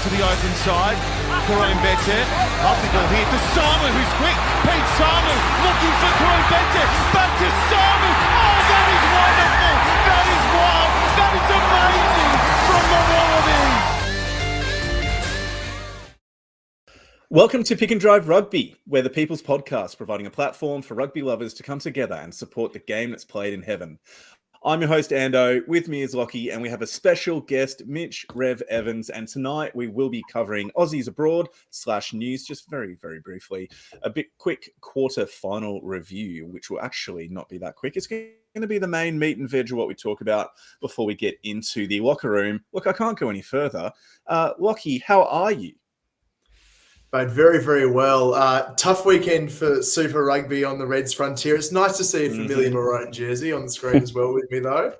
to the open side. Karim Bete. Up the ball here to Samu, who's quick. Pete Samu looking for Karim Bete. Back to Samu. Oh, that is wonderful. That is wild. That is amazing from the Wallabies. Welcome to Pick and Drive Rugby, where the People's Podcast, providing a platform for rugby lovers to come together and support the game that's played in heaven. I'm your host, Ando. With me is Lachie, and we have a special guest, Mitch Rev Evans. And tonight we will be covering Aussies Abroad / news, just very, very briefly. A bit quick quarter final review, which will actually not be that quick. It's going to be the main meat and veg of what we talk about before we get into the locker room. Look, I can't go any further. Lachie, how are you? But very, very well. Tough weekend for Super Rugby on the Reds frontier. It's nice to see a familiar maroon jersey on the screen as well with me, though.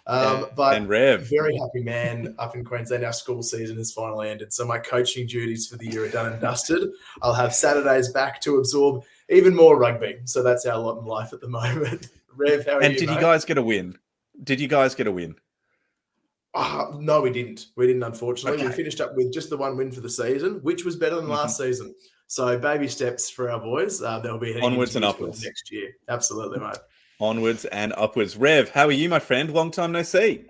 But and Rev. Very happy man up in Queensland. Our school season has finally ended, so my coaching duties for the year are done and dusted. I'll have Saturdays back to absorb even more rugby. So that's our lot in life at the moment. Rev, how are you, And did you guys get a win? No, we didn't. We didn't, unfortunately. Okay. We finished up with just the one win for the season, which was better than last season. So baby steps for our boys. They'll be heading onwards and into upwards next year. Absolutely, mate. Onwards and upwards. Rev, how are you, my friend? Long time no see.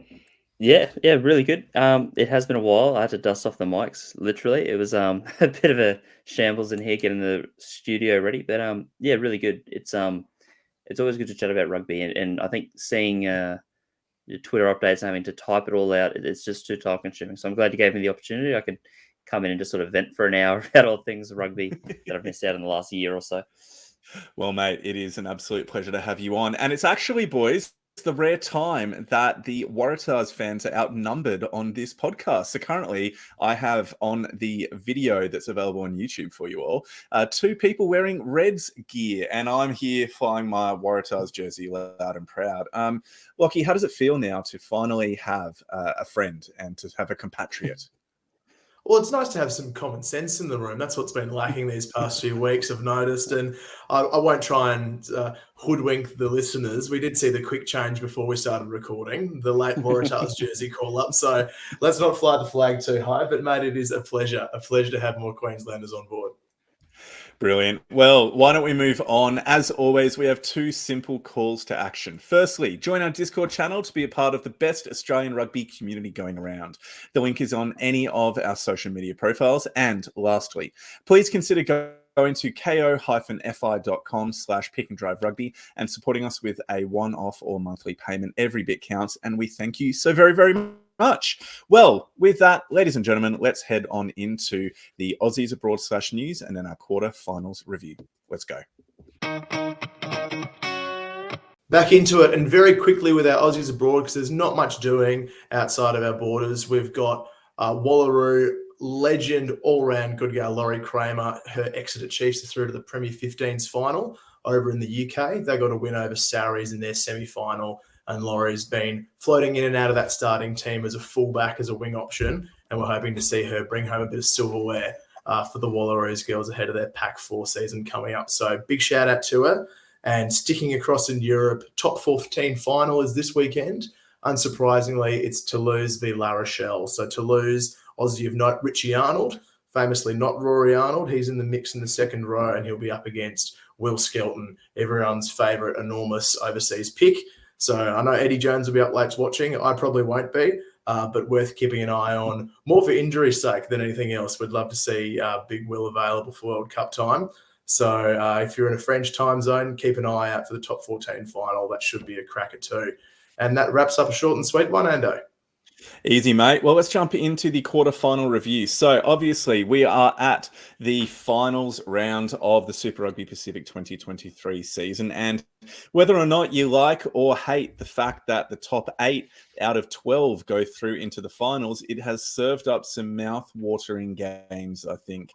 Yeah, really good. It has been a while. I had to dust off the mics, literally. It was a bit of a shambles in here getting the studio ready, but yeah, really good. It's always good to chat about rugby, and I think seeing the Twitter updates and having to type it all out, it's just too time consuming. So I'm glad you gave me the opportunity. I could come in and just sort of vent for an hour about all things rugby that I've missed out in the last year or so. Well, mate, it is an absolute pleasure to have you on. And it's actually, boys, the rare time that the Waratahs fans are outnumbered on this podcast. So currently I have on the video that's available on YouTube for you all, two people wearing Reds gear, and I'm here flying my Waratahs jersey loud and proud. Lachie, how does it feel now to finally have a friend and to have a compatriot? Well, it's nice to have some common sense in the room. That's what's been lacking these past few weeks, I've noticed. And I won't try and hoodwink the listeners. We did see the quick change before we started recording, the late Waratahs jersey call-up. So let's not fly the flag too high. But, mate, it is a pleasure to have more Queenslanders on board. Brilliant. Well, why don't we move on? As always, we have two simple calls to action. Firstly, join our Discord channel to be a part of the best Australian rugby community going around. The link is on any of our social media profiles. And lastly, please consider going to ko-fi.com/pickanddriverugby and supporting us with a one-off or monthly payment. Every bit counts, and we thank you so very, very much. Well, with that, ladies and gentlemen, let's head on into the Aussies Abroad / news and then our quarterfinals review. Let's go. Back into it, and very quickly with our Aussies Abroad, because there's not much doing outside of our borders. We've got Wallaroo legend all-round good girl Laurie Kramer. Her Exeter Chiefs are through to the Premier 15s final over in the UK. They got a win over Sarries in their semi-final, and Laurie's been floating in and out of that starting team as a fullback, as a wing option, and we're hoping to see her bring home a bit of silverware for the Wallaroos girls ahead of their Pac 4 season coming up. So big shout out to her. And sticking across in Europe, top 14 final is this weekend. Unsurprisingly, it's Toulouse v La Rochelle. So Toulouse, Aussie of note, Richie Arnold, famously not Rory Arnold. He's in the mix in the second row, and he'll be up against Will Skelton, everyone's favourite enormous overseas pick. So I know Eddie Jones will be up late watching. I probably won't be, but worth keeping an eye on, more for injury's sake than anything else. We'd love to see Big Will available for World Cup time. So if you're in a French time zone, keep an eye out for the top 14 final. That should be a cracker too. And that wraps up a short and sweet one, Ando. Easy, mate. Well, let's jump into the quarterfinal review. So, obviously, we are at the finals round of the Super Rugby Pacific 2023 season. And whether or not you like or hate the fact that the top 8 out of 12 go through into the finals, it has served up some mouth-watering games, I think.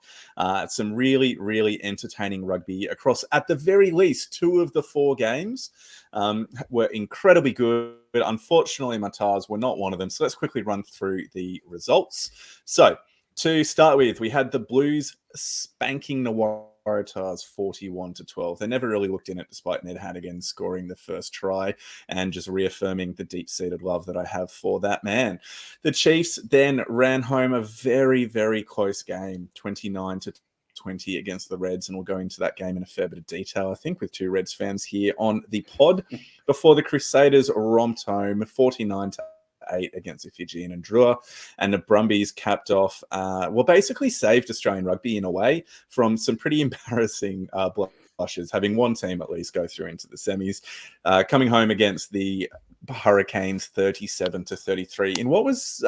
Some really, really entertaining rugby across, at the very least, 2 of the 4 games were incredibly good. But unfortunately, my Tars were not one of them. So let's quickly run through the results. So to start with, we had the Blues spanking the Waratahs 41-12. They never really looked in it, despite Ned Hannigan scoring the first try and just reaffirming the deep-seated love that I have for that man. The Chiefs then ran home a very, very close game, 29-20 against the Reds, and we'll go into that game in a fair bit of detail, I think, with two Reds fans here on the pod, before the Crusaders romped home 49-8 against the Fijian and Drua, and the Brumbies capped off, basically saved Australian rugby in a way from some pretty embarrassing blushes, having one team at least go through into the semis, coming home against the Hurricanes 37-33 in what was,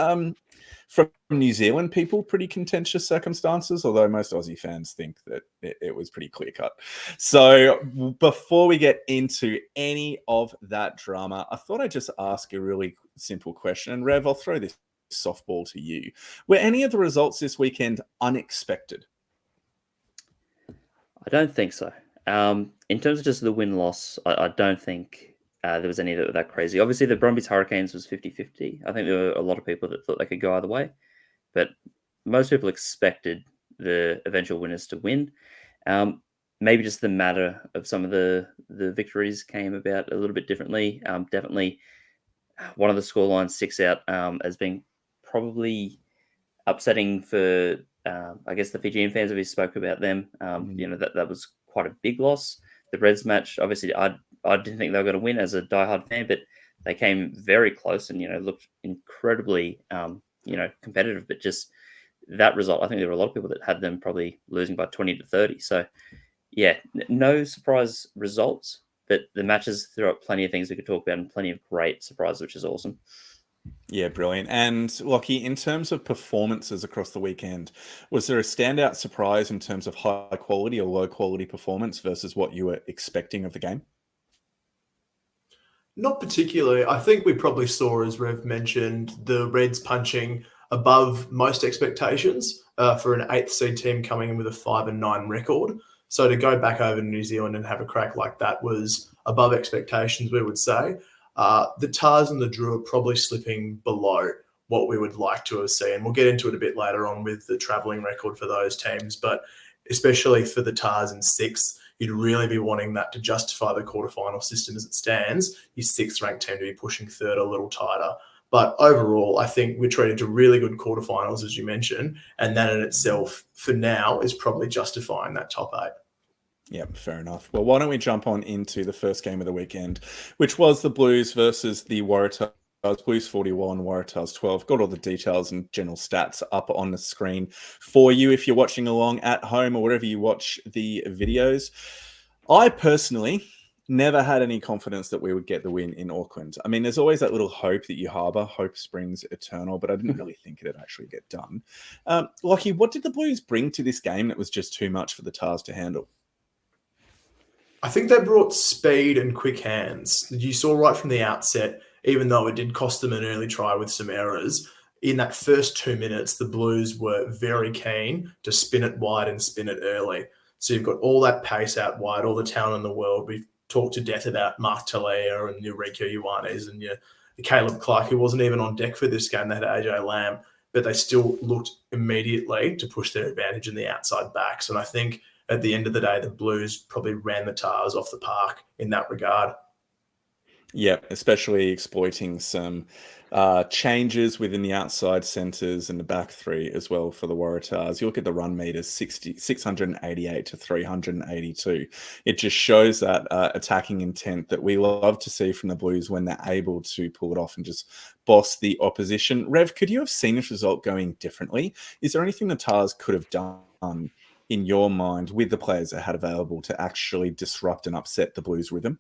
from New Zealand people, pretty contentious circumstances, although most Aussie fans think that it was pretty clear-cut. So before we get into any of that drama, I thought I'd just ask a really simple question. And Rev, I'll throw this softball to you. Were any of the results this weekend unexpected? I don't think so. In terms of just the win-loss, I don't think there was any that were that crazy. Obviously, the Brumbies Hurricanes was 50-50. I think there were a lot of people that thought they could go either way, but most people expected the eventual winners to win. Maybe just the matter of some of the victories came about a little bit differently. Definitely one of the scorelines sticks out as being probably upsetting for, I guess, the Fijian fans, if we spoke about them. That was quite a big loss. The Reds match, obviously, I didn't think they were going to win as a diehard fan, but they came very close and, looked incredibly, competitive. But just that result, I think there were a lot of people that had them probably losing by 20-30. So, yeah, no surprise results, but the matches threw up plenty of things we could talk about and plenty of great surprises, which is awesome. Yeah, brilliant. And Lachie, in terms of performances across the weekend, was there a standout surprise in terms of high quality or low quality performance versus what you were expecting of the game? Not particularly. I think we probably saw, as Rev mentioned, the Reds punching above most expectations for an 8th seed team coming in with a 5-9 record. So to go back over to New Zealand and have a crack like that was above expectations, we would say. The Tars and the Drew are probably slipping below what we would like to have seen. We'll get into it a bit later on with the travelling record for those teams, but especially for the Tars in 6th, you'd really be wanting that to justify the quarterfinal system as it stands. Your 6th ranked team to be pushing 3rd a little tighter. But overall, I think we're treated to really good quarterfinals, as you mentioned, and that in itself, for now, is probably justifying that top 8. Yeah, fair enough. Well, why don't we jump on into the first game of the weekend, which was the Blues versus the Waratahs. Blues 41, Waratahs 12. Got all the details and general stats up on the screen for you if you're watching along at home or wherever you watch the videos. I personally never had any confidence that we would get the win in Auckland. I mean, there's always that little hope that you harbour. Hope springs eternal, but I didn't really think it'd actually get done. Lachie, what did the Blues bring to this game that was just too much for the Tars to handle? I think they brought speed and quick hands. You saw right from the outset, even though it did cost them an early try with some errors, in that first 2 minutes, the Blues were very keen to spin it wide and spin it early. So you've got all that pace out wide, all the talent in the world. We've talked to death about Mark Talia and your Rico Ioanes and your Caleb Clark, who wasn't even on deck for this game. They had AJ Lamb, but they still looked immediately to push their advantage in the outside backs. And I think at the end of the day, the Blues probably ran the Tars off the park in that regard. Yeah, especially exploiting some changes within the outside centres and the back three as well for the Waratahs. You look at the run meters, 688 to 382. It just shows that attacking intent that we love to see from the Blues when they're able to pull it off and just boss the opposition. Rev, could you have seen this result going differently? Is there anything the Tars could have done in your mind with the players they had available to actually disrupt and upset the Blues rhythm?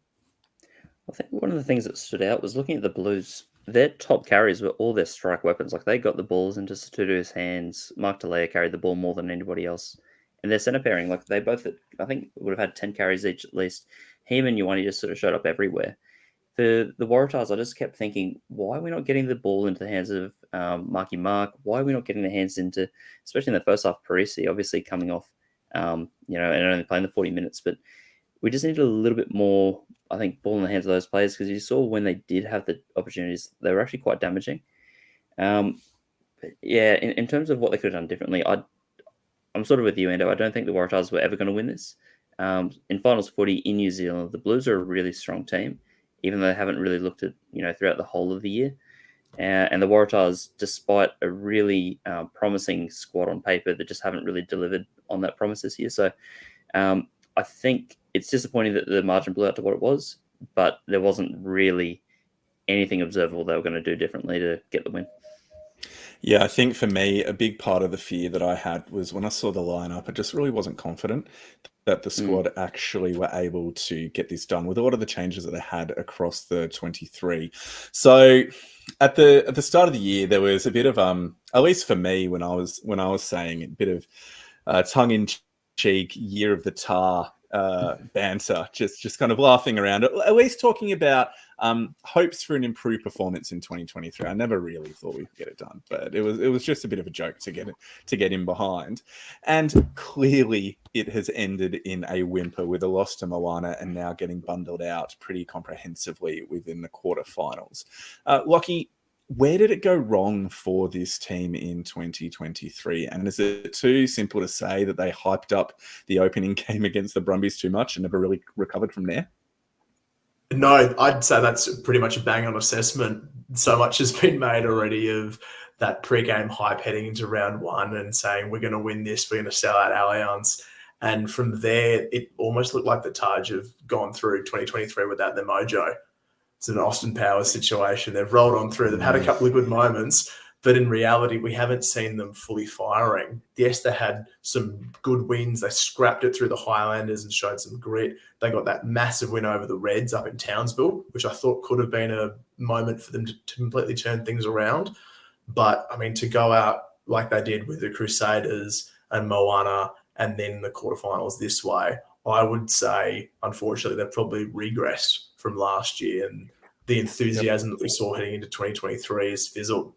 I think one of the things that stood out was looking at the Blues. Their top carries were all their strike weapons. Like, they got the balls into Satutu's hands. Mark Talia carried the ball more than anybody else. And their centre pairing, like, they both, I think, would have had 10 carries each at least. Him and Ioane just sort of showed up everywhere. For the Waratahs, I just kept thinking, why are we not getting the ball into the hands of Marky Mark? Why are we not getting the hands into, especially in the first half, Parisi, obviously coming off, and only playing the 40 minutes. But we just needed a little bit more, I think, ball in the hands of those players, because you saw when they did have the opportunities, they were actually quite damaging. But yeah, in terms of what they could have done differently, I'm sort of with you, Ando. I don't think the Waratahs were ever going to win this. In finals footy in New Zealand, the Blues are a really strong team, even though they haven't really looked at throughout the whole of the year. And the Waratahs, despite a really promising squad on paper, that just haven't really delivered on that promise this year. So I think it's disappointing that the margin blew out to what it was, but there wasn't really anything observable they were going to do differently to get the win. Yeah, I think for me, a big part of the fear that I had was when I saw the lineup, I just really wasn't confident that the squad actually were able to get this done with a lot of the changes that they had across the 23. So at the start of the year, there was a bit of at least for me when I was saying a bit of tongue in cheek year of the tar banter, just kind of laughing around, at least talking about hopes for an improved performance in 2023. I never really thought we could get it done, but it was just a bit of a joke to get in behind. And clearly it has ended in a whimper with a loss to Moana and now getting bundled out pretty comprehensively within the quarterfinals. Lachie, where did it go wrong for this team in 2023? And is it too simple to say that they hyped up the opening game against the Brumbies too much and never really recovered from there? No, I'd say that's pretty much a bang-on assessment. So much has been made already of that pre-game hype heading into round one and saying, we're going to win this, we're going to sell out Allianz. And from there, it almost looked like the Taj have gone through 2023 without their mojo. It's an Austin Powers situation. They've rolled on through. They've had a couple of good moments, but in reality, we haven't seen them fully firing. Yes, they had some good wins. They scrapped it through the Highlanders and showed some grit. They got that massive win over the Reds up in Townsville, which I thought could have been a moment for them to completely turn things around. But, I mean, to go out like they did with the Crusaders and Moana and then the quarterfinals this way, I would say, unfortunately, they've probably regressed from last year, and the enthusiasm that we saw heading into 2023 is fizzled.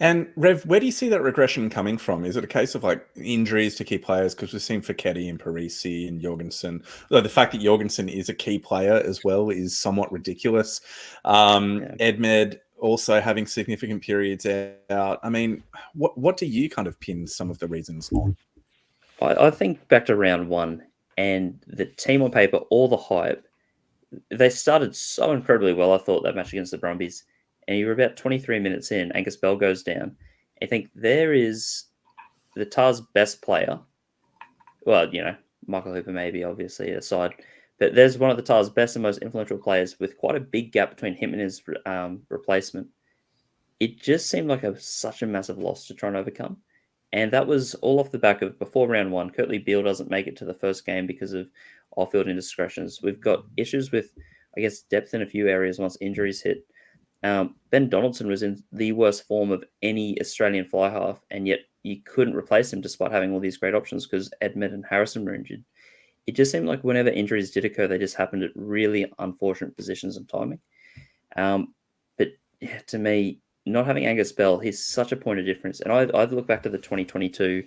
And Rev, where do you see that regression coming from? Is it a case of like injuries to key players? Because we've seen Fekete and Parisi and Jorgensen. Though the fact that Jorgensen is a key player as well is somewhat ridiculous. Edmed also having significant periods out. I mean, what do you kind of pin some of the reasons on? I think back to round one and the team on paper, all the hype, they started so incredibly well, I thought, that match against the Brumbies. And you were about 23 minutes in, Angus Bell goes down. I think there is the Tars' best player. Well, Michael Hooper maybe, obviously, aside. But there's one of the Tars' best and most influential players with quite a big gap between him and his replacement. It just seemed like such a massive loss to try and overcome. And that was all off the back of, before round one, Kurtley Beale doesn't make it to the first game because of off-field indiscretions. We've got issues with, I guess, depth in a few areas once injuries hit. Ben Donaldson was in the worst form of any Australian fly half, and yet you couldn't replace him despite having all these great options because Edmed and Harrison were injured. It just seemed like whenever injuries did occur, they just happened at really unfortunate positions and timing. But yeah, to me, not having Angus Bell, he's such a point of difference. And I look back to the 2022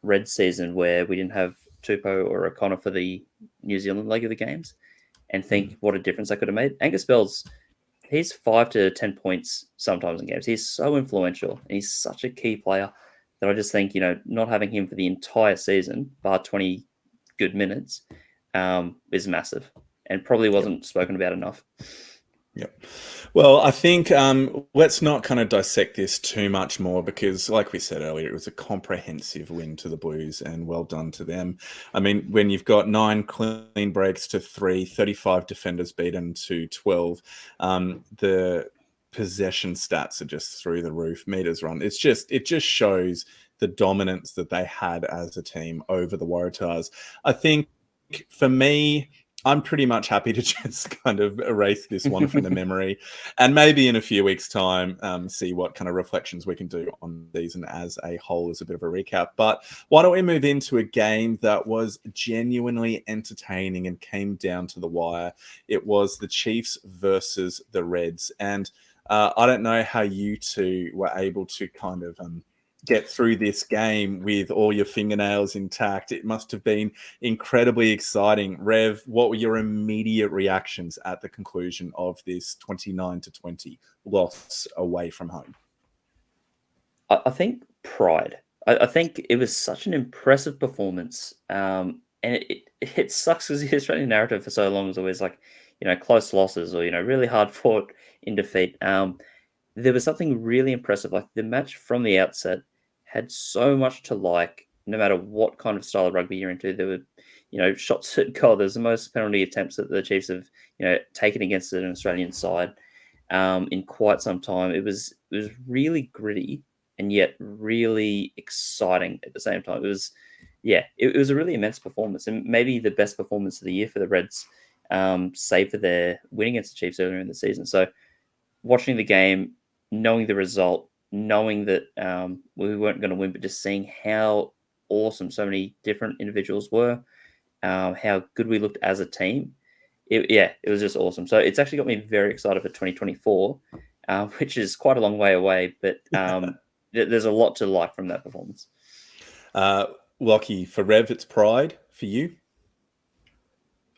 Red season where we didn't have Tupou or O'Connor for the New Zealand leg of the games and think what a difference that could have made. Angus Bell's he's 5 to 10 points sometimes in games. He's so influential and he's such a key player that I just think, not having him for the entire season, bar 20 good minutes, is massive and probably wasn't spoken about enough. Yep. Well, I think let's not kind of dissect this too much more because, like we said earlier, it was a comprehensive win to the Blues and well done to them. I mean, when you've got 9 clean breaks to 3, 35 defenders beaten to 12, the possession stats are just through the roof. Meters run. It just shows the dominance that they had as a team over the Waratahs. I think for me, I'm pretty much happy to just kind of erase this one from the memory and maybe in a few weeks' time see what kind of reflections we can do on these and as a whole as a bit of a recap. But why don't we move into a game that was genuinely entertaining and came down to the wire. It was the Chiefs versus the Reds. And I don't know how you two were able to kind of get through this game with all your fingernails intact. It must have been incredibly exciting. Rev, what were your immediate reactions at the conclusion of this 29-20 loss away from home? I think pride. I think it was such an impressive performance. And it sucks because the Australian narrative for so long was always like, close losses or, really hard fought in defeat. There was something really impressive. Like the match from the outset had so much to like, no matter what kind of style of rugby you're into. There were, shots at goal. There's the most penalty attempts that the Chiefs have, taken against an Australian side in quite some time. It was really gritty and yet really exciting at the same time. It was a really immense performance and maybe the best performance of the year for the Reds, save for their win against the Chiefs earlier in the season. So watching the game, knowing the result, knowing that we weren't going to win, but just seeing how awesome so many different individuals were, how good we looked as a team. It was just awesome. So it's actually got me very excited for 2024, which is quite a long way away, but there's a lot to like from that performance. Lachie, for Rev, it's pride. For you?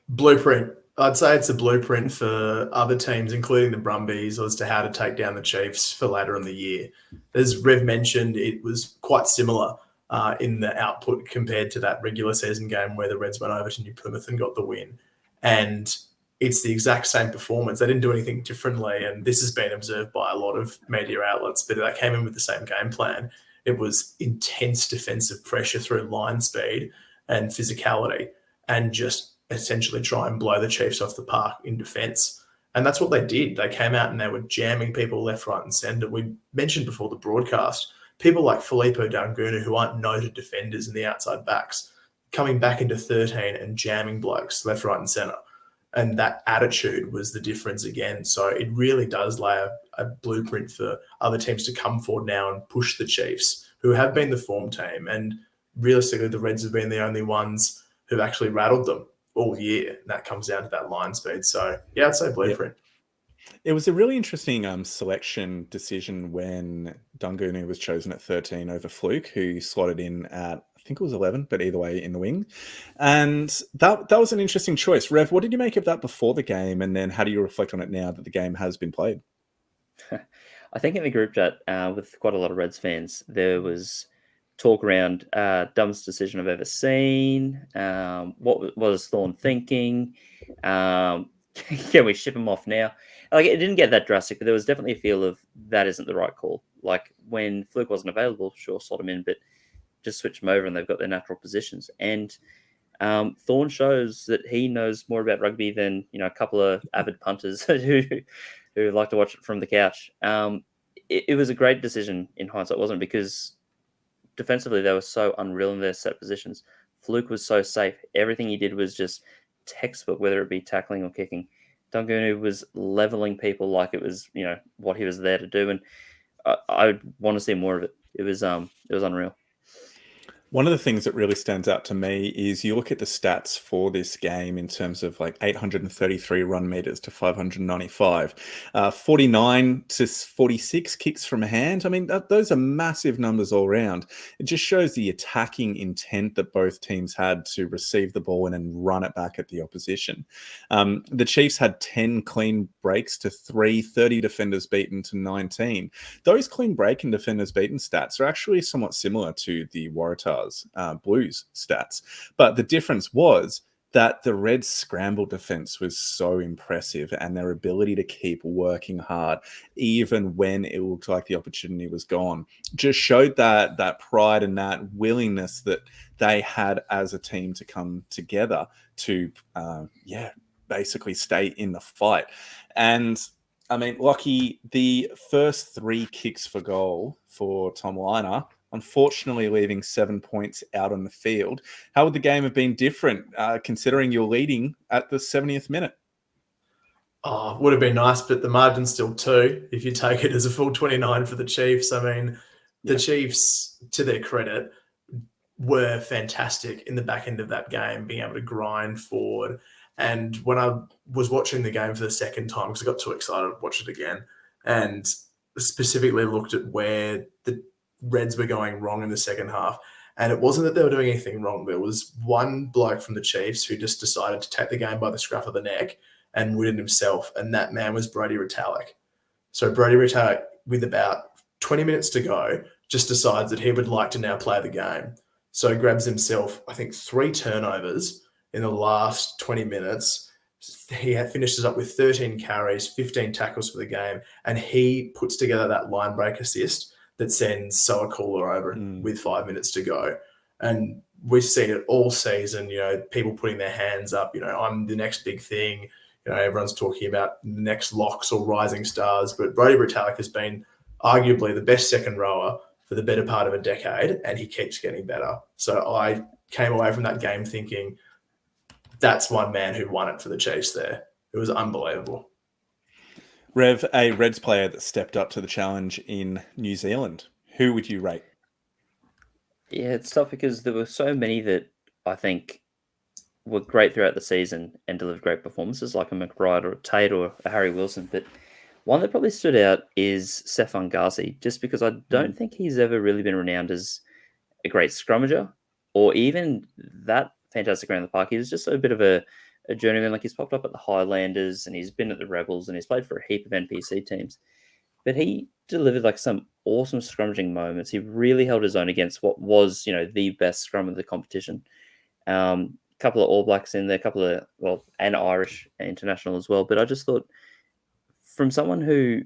Blueprint. I'd say it's a blueprint for other teams, including the Brumbies, as to how to take down the Chiefs for later in the year. As Rev mentioned, it was quite similar in the output compared to that regular season game where the Reds went over to New Plymouth and got the win. And it's the exact same performance. They didn't do anything differently. And this has been observed by a lot of media outlets, but they came in with the same game plan. It was intense defensive pressure through line speed and physicality and just essentially try and blow the Chiefs off the park in defence. And that's what they did. They came out and they were jamming people left, right and centre. We mentioned before the broadcast, people like Filippo Dangunu, who aren't noted defenders in the outside backs, coming back into 13 and jamming blokes left, right and centre. And that attitude was the difference again. So it really does lay a blueprint for other teams to come forward now and push the Chiefs, who have been the form team. And realistically, the Reds have been the only ones who've actually rattled them all year. And that comes down to that line speed. So, yeah, I'd say blueprint. It was a really interesting selection decision when Dangunu was chosen at 13 over Fluke, who slotted in at, I think it was 11, but either way in the wing. And that was an interesting choice. Rev, what did you make of that before the game? And then how do you reflect on it now that the game has been played? I think in the group chat with quite a lot of Reds fans, there was talk around dumbest decision I've ever seen. What was Thorne thinking? Can we ship him off now? Like, it didn't get that drastic, but there was definitely a feel of that isn't the right call. Like when Fluke wasn't available, sure, slot him in, but just switch them over and they've got their natural positions. And Thorne shows that he knows more about rugby than a couple of avid punters who like to watch it from the couch. It was a great decision in hindsight, wasn't it? Because defensively they were so unreal in their set positions. Fluke was so safe. Everything he did was just textbook, whether it be tackling or kicking. Dangunu was leveling people like it was what he was there to do, and I want to see more of it. It was unreal. One of the things that really stands out to me is you look at the stats for this game in terms of like 833 run meters to 595, 49 to 46 kicks from hand. I mean, those are massive numbers all around. It just shows the attacking intent that both teams had to receive the ball and then run it back at the opposition. The Chiefs had 10 clean breaks to 30 defenders beaten to 19. Those clean break and defenders beaten stats are actually somewhat similar to the Waratahs Blues stats, but the difference was that the Reds' scramble defense was so impressive, and their ability to keep working hard even when it looked like the opportunity was gone just showed that pride and that willingness that they had as a team to come together to basically stay in the fight. And I mean, Lachie, the first 3 kicks for goal for Tom Liner, unfortunately leaving 7 points out on the field. How would the game have been different considering you're leading at the 70th minute? Oh, would have been nice, but the margin's still 2 if you take it as a full 29 for the Chiefs. I mean, the Chiefs, to their credit, were fantastic in the back end of that game, being able to grind forward. And when I was watching the game for the second time, because I got too excited to watch it again, and specifically looked at where the Reds were going wrong in the second half. And it wasn't that they were doing anything wrong. There was one bloke from the Chiefs who just decided to take the game by the scruff of the neck and win it himself. And that man was Brodie Retallick. So Brodie Retallick, with about 20 minutes to go, just decides that he would like to now play the game. So he grabs himself, I think, 3 turnovers in the last 20 minutes. He finishes up with 13 carries, 15 tackles for the game, and he puts together that line break assist that sends Soa Cooler over with 5 minutes to go. And we've seen it all season, people putting their hands up, I'm the next big thing. Everyone's talking about next locks or rising stars, but Brodie Retallick has been arguably the best second rower for the better part of a decade, and he keeps getting better. So I came away from that game thinking that's one man who won it for the Chiefs there. It was unbelievable. Rev, a Reds player that stepped up to the challenge in New Zealand. Who would you rate? Yeah, it's tough because there were so many that I think were great throughout the season and delivered great performances, like a McBride or a Tate or a Harry Wilson. But one that probably stood out is Seething Garci, just because I don't think he's ever really been renowned as a great scrummager or even that fantastic around the park. He was just a bit of a journeyman. Like, he's popped up at the Highlanders and he's been at the Rebels and he's played for a heap of NPC teams. But he delivered like some awesome scrummaging moments. He really held his own against what was, the best scrum of the competition. Couple of All Blacks in there, and Irish international as well. But I just thought, from someone who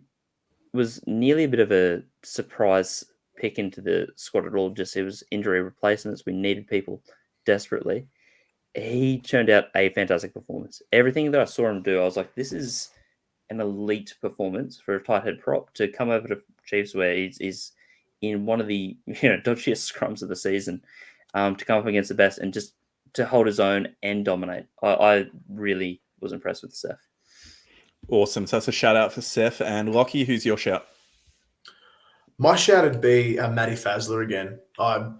was nearly a bit of a surprise pick into the squad at all, just it was injury replacements. We needed people desperately. He turned out a fantastic performance. Everything that I saw him do, I was like, this is an elite performance for a tight head prop to come over to Chiefs where he's in one of the dodgiest scrums of the season, to come up against the best and just to hold his own and dominate. I really was impressed with Seth. Awesome. So that's a shout out for Seth. And Lachie, who's your shout? My shout would be Matty Fazler again. I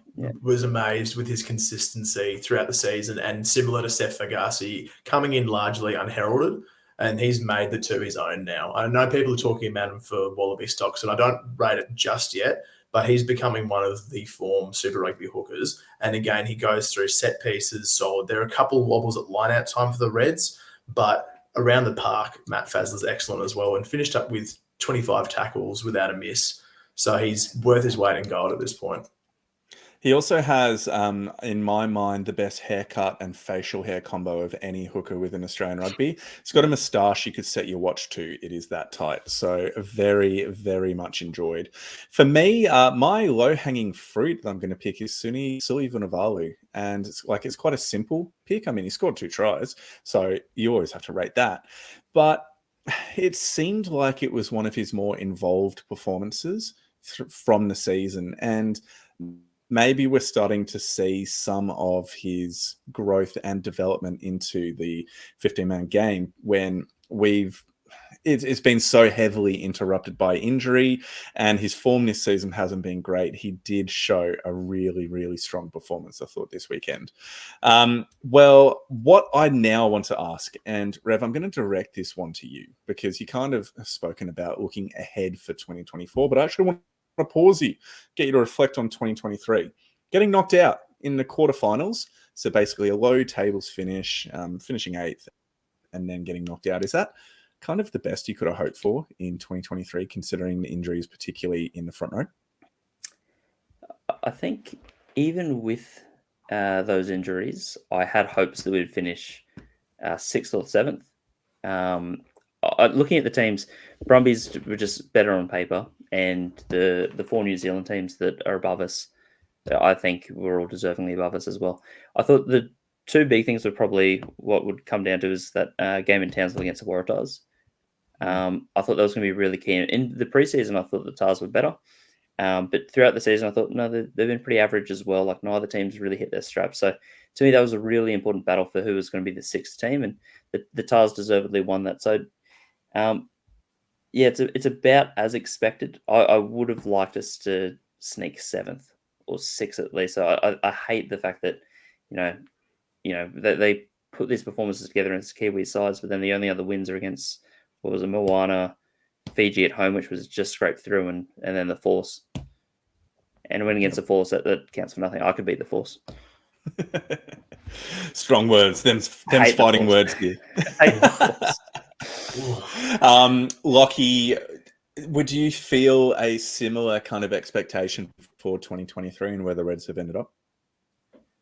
was amazed with his consistency throughout the season, and similar to Seth Fagasi, coming in largely unheralded, and he's made the two his own now. I know people are talking about him for Wallaby stocks, and I don't rate it just yet, but he's becoming one of the form Super Rugby hookers. And again, he goes through set pieces solid. There are a couple of wobbles at line-out time for the Reds, but around the park, Matt Fazler's excellent as well, and finished up with 25 tackles without a miss. So he's worth his weight in gold at this point. He also has, in my mind, the best haircut and facial hair combo of any hooker within Australian rugby. He's got a moustache you could set your watch to. It is that tight. So very, very much enjoyed. For me, my low-hanging fruit that I'm going to pick is Suli Vunivalu. And it's quite a simple pick. I mean, he scored 2 tries, so you always have to rate that. But it seemed like it was one of his more involved performances from the season. And maybe we're starting to see some of his growth and development into the 15-man game when it's been so heavily interrupted by injury, and his form this season hasn't been great. He did show a really, really strong performance, I thought, this weekend. Well, what I now want to ask, and Rev, I'm going to direct this one to you because you kind of have spoken about looking ahead for 2024, but I actually want to pause you, get you to reflect on 2023. Getting knocked out in the quarterfinals, so basically a low tables finish, finishing 8th, and then getting knocked out. Is that kind of the best you could have hoped for in 2023, considering the injuries, particularly in the front row? I think even with those injuries, I had hopes that we'd finish 6th or 7th. Looking at the teams, Brumbies were just better on paper, and the 4 New Zealand teams that are above us, I think were all deservingly above us as well. I thought the 2 big things were probably what would come down to is that game in Townsville against the Waratahs. I thought that was going to be really key. In the preseason, I thought the Tars were better. But throughout the season, I thought, no, they've been pretty average as well. Like, neither team's really hit their straps. So to me, that was a really important battle for who was going to be the 6th team. And the Tars deservedly won that. So, it's about as expected. I would have liked us to sneak 7th or 6th at least. So I hate the fact that, they put these performances together as Kiwi sides, but then the only other wins are against, Moana, Fiji at home, which was just scraped through, and then the Force. And winning against the Force, that counts for nothing. I could beat the Force. Strong words. Them's fighting words here. Lachie, would you feel a similar kind of expectation for 2023 and where the Reds have ended up?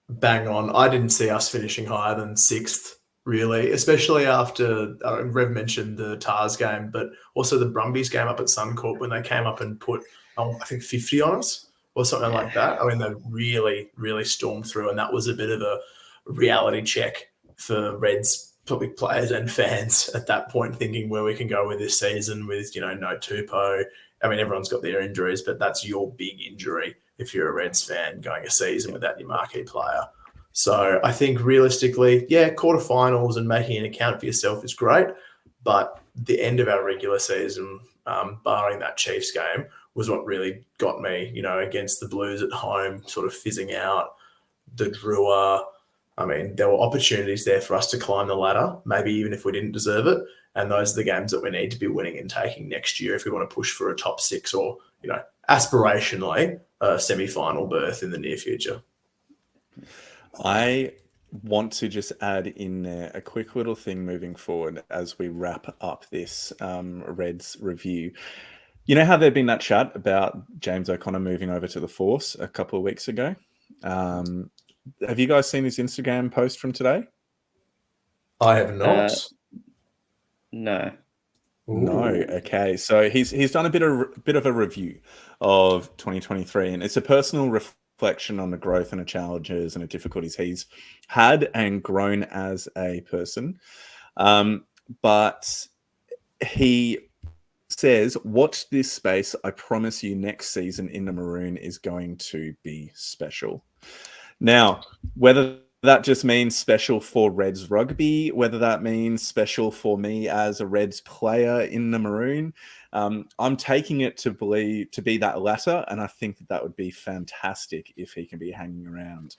Bang on. I didn't see us finishing higher than 6th, really, especially after Rev mentioned the Tars game, but also the Brumbies game up at Suncorp when they came up and put, I think, 50 on us or something like that. I mean, they really, really stormed through, and that was a bit of a reality check for Reds public players and fans at that point, thinking where we can go with this season with, no Tupou. I mean, everyone's got their injuries, but that's your big injury if you're a Reds fan going a season without your marquee player. So I think realistically, quarterfinals and making an account for yourself is great, but the end of our regular season, barring that Chiefs game, was what really got me, against the Blues at home, sort of fizzing out, the Drua. I mean, there were opportunities there for us to climb the ladder, maybe even if we didn't deserve it. And those are the games that we need to be winning and taking next year if we want to push for a top 6 or, aspirationally, a semi-final berth in the near future. I want to just add in there a quick little thing moving forward as we wrap up this Reds review. You know how there'd been that chat about James O'Connor moving over to the Force a couple of weeks ago? Have you guys seen his Instagram post from today? I have not. No. No. Okay. So he's done a bit of a review of 2023, and it's a personal reflection on the growth and the challenges and the difficulties he's had and grown as a person. But he says, "Watch this space. I promise you, next season in the Maroon is going to be special." Now, whether that just means special for Reds rugby, whether that means special for me as a Reds player in the Maroon, I'm taking it to be that latter, and I think that would be fantastic if he can be hanging around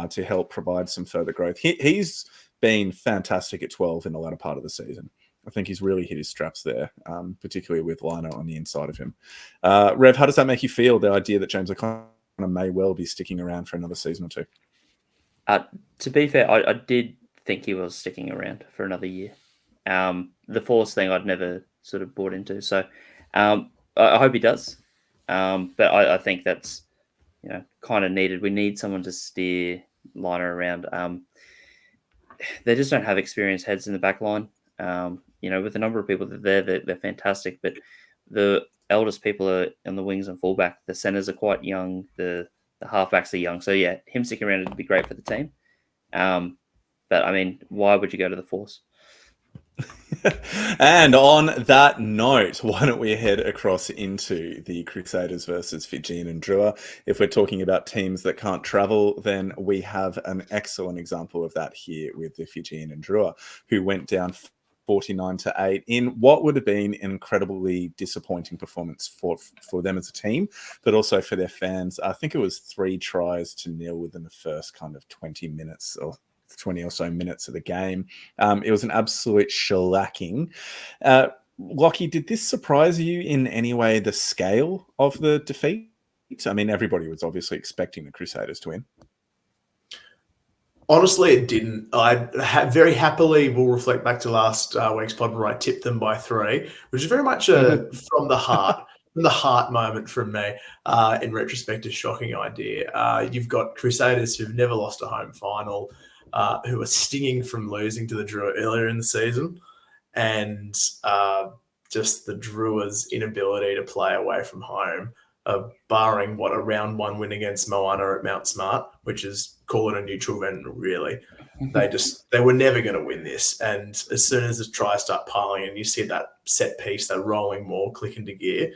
to help provide some further growth. He's been fantastic at 12 in the latter part of the season. I think he's really hit his straps there, particularly with Lino on the inside of him. Rev, how does that make you feel, the idea that James O'Connor may well be sticking around for another season or two? To be fair, I did think he was sticking around for another year. The Force thing I'd never sort of bought into. So I hope he does. But I think that's, kind of needed. We need someone to steer Liner around. They just don't have experienced heads in the back line. With the number of people that are there, they're fantastic. But the eldest people are on the wings and fullback. The centers are quite young. The halfbacks are young. So, him sticking around would be great for the team. But, I mean, why would you go to the Force? And on that note, why don't we head across into the Crusaders versus Fijian and Drua? If we're talking about teams that can't travel, then we have an excellent example of that here with the Fijian and Drua, who went down 49-8 in what would have been an incredibly disappointing performance for them as a team, but also for their fans. I think it was 3-0 within the first kind of 20 minutes or 20 or so minutes of the game. It was an absolute shellacking. Lachie, did this surprise you in any way, the scale of the defeat? I mean, everybody was obviously expecting the Crusaders to win. Honestly, it didn't. I very happily will reflect back to last week's pod where I tipped them by 3, which is very much a from the heart moment from me. In retrospect, a shocking idea. You've got Crusaders who've never lost a home final, who are stinging from losing to the Drua earlier in the season, and just the Drua's inability to play away from home, barring a round 1 win against Moana at Mount Smart, which is, call it a neutral event, really. They were never going to win this. And as soon as the tries start piling in, you see that set piece, that rolling more, click into gear.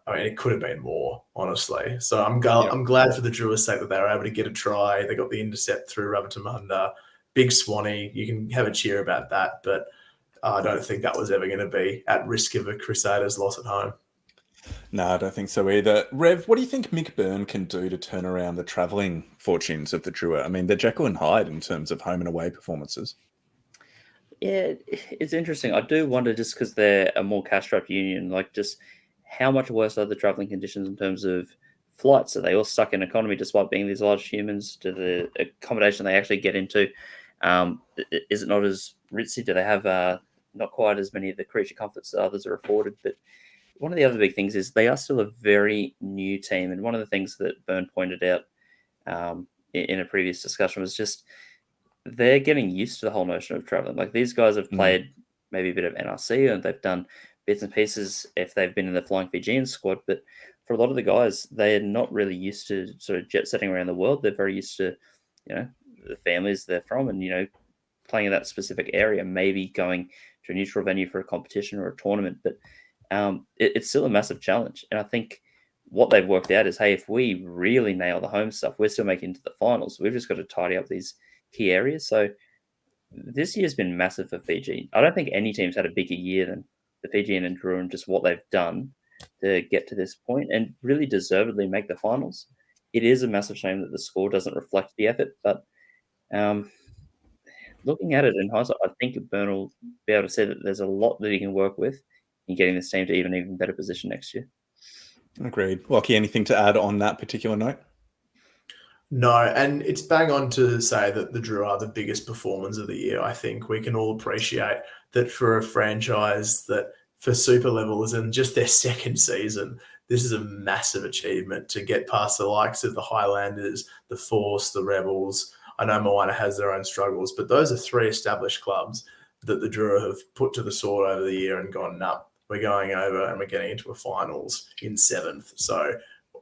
I mean, it could have been more, honestly. So I'm glad for the Drua's sake that they were able to get a try. They got the intercept through Ravatamunda. Big Swanee. You can have a cheer about that, but I don't think that was ever going to be at risk of a Crusaders loss at home. No, I don't think so either. Rev, what do you think Mick Byrne can do to turn around the travelling fortunes of the Drua? I mean, they're Jekyll and Hyde in terms of home and away performances. Yeah, it's interesting. I do wonder, just because they're a more cash-strapped union, like just how much worse are the travelling conditions in terms of flights? Are they all stuck in economy despite being these large humans? To the accommodation they actually get into, is it not as ritzy? Do they have not quite as many of the creature comforts that others are afforded? But one of the other big things is they are still a very new team. And one of the things that Byrne pointed out in a previous discussion was just they're getting used to the whole notion of traveling. Like these guys have played maybe a bit of NRC and they've done bits and pieces if they've been in the Flying Fijian squad. But for a lot of the guys, they're not really used to sort of jet setting around the world. They're very used to, the families they're from and, playing in that specific area, maybe going to a neutral venue for a competition or a tournament. But it's still a massive challenge. And I think what they've worked out is, hey, if we really nail the home stuff, we're still making it to the finals. We've just got to tidy up these key areas. So this year's been massive for Fiji. I don't think any team's had a bigger year than the Fijian and Drua and just what they've done to get to this point and really deservedly make the finals. It is a massive shame that the score doesn't reflect the effort, but looking at it in hindsight, I think Byrne will be able to say that there's a lot that he can work with in getting this team to even better position next year. Agreed. Lachie, anything to add on that particular note? No, and it's bang on to say that the Drua are the biggest performers of the year. I think we can all appreciate that for a franchise that for super level is in just their second season, this is a massive achievement to get past the likes of the Highlanders, the Force, the Rebels. I know Moana has their own struggles, but those are three established clubs that the Drua have put to the sword over the year and gone, no, we're going over and we're getting into a finals in 7th. So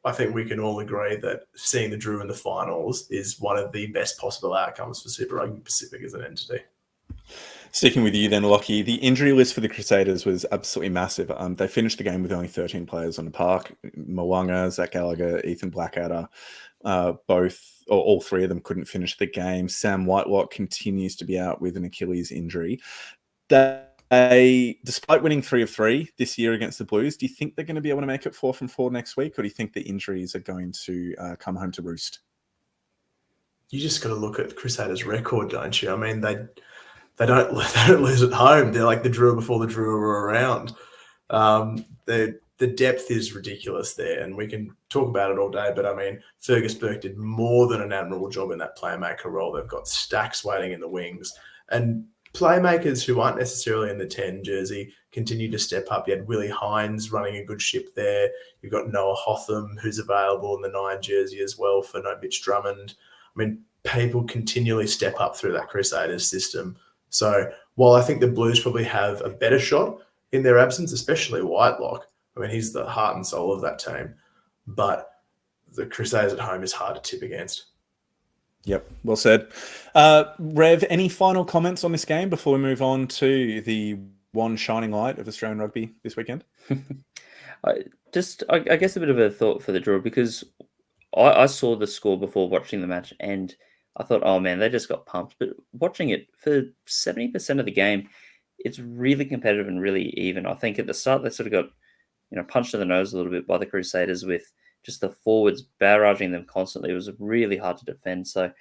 I think we can all agree that seeing the Drua in the finals is one of the best possible outcomes for Super Rugby Pacific as an entity. Sticking with you then, Lachie, the injury list for the Crusaders was absolutely massive. They finished the game with only 13 players on the park. Mwanga, Zach Gallagher, Ethan Blackadder, all three of them couldn't finish the game. Sam Whitelock continues to be out with an Achilles injury. Despite winning 3 of 3 this year against the Blues, do you think they're going to be able to make it 4 from 4 next week, or do you think the injuries are going to come home to roost? You just got to look at Crusaders' record, don't you? I mean, they don't lose at home. They're like the Drua before the Drua were around. The depth is ridiculous there, and we can talk about it all day. But I mean, Fergus Burke did more than an admirable job in that playmaker role. They've got Stacks waiting in the wings, and playmakers who aren't necessarily in the 10 jersey continue to step up. You had Willie Hines running a good ship there. You've got Noah Hotham, who's available in the 9 jersey as well for no Mitch Drummond. I mean, people continually step up through that Crusaders system. So while I think the Blues probably have a better shot in their absence, especially Whitelock, I mean, he's the heart and soul of that team. But the Crusaders at home is hard to tip against. Yep, well said. Rev, any final comments on this game before we move on to the one shining light of Australian rugby this weekend? I guess a bit of a thought for the Drua, because I saw the score before watching the match and I thought, oh man, they just got pumped. But watching it for 70% of the game, it's really competitive and really even. I think at the start they sort of got punched in the nose a little bit by the Crusaders with just the forwards barraging them constantly. It was really hard to defend. So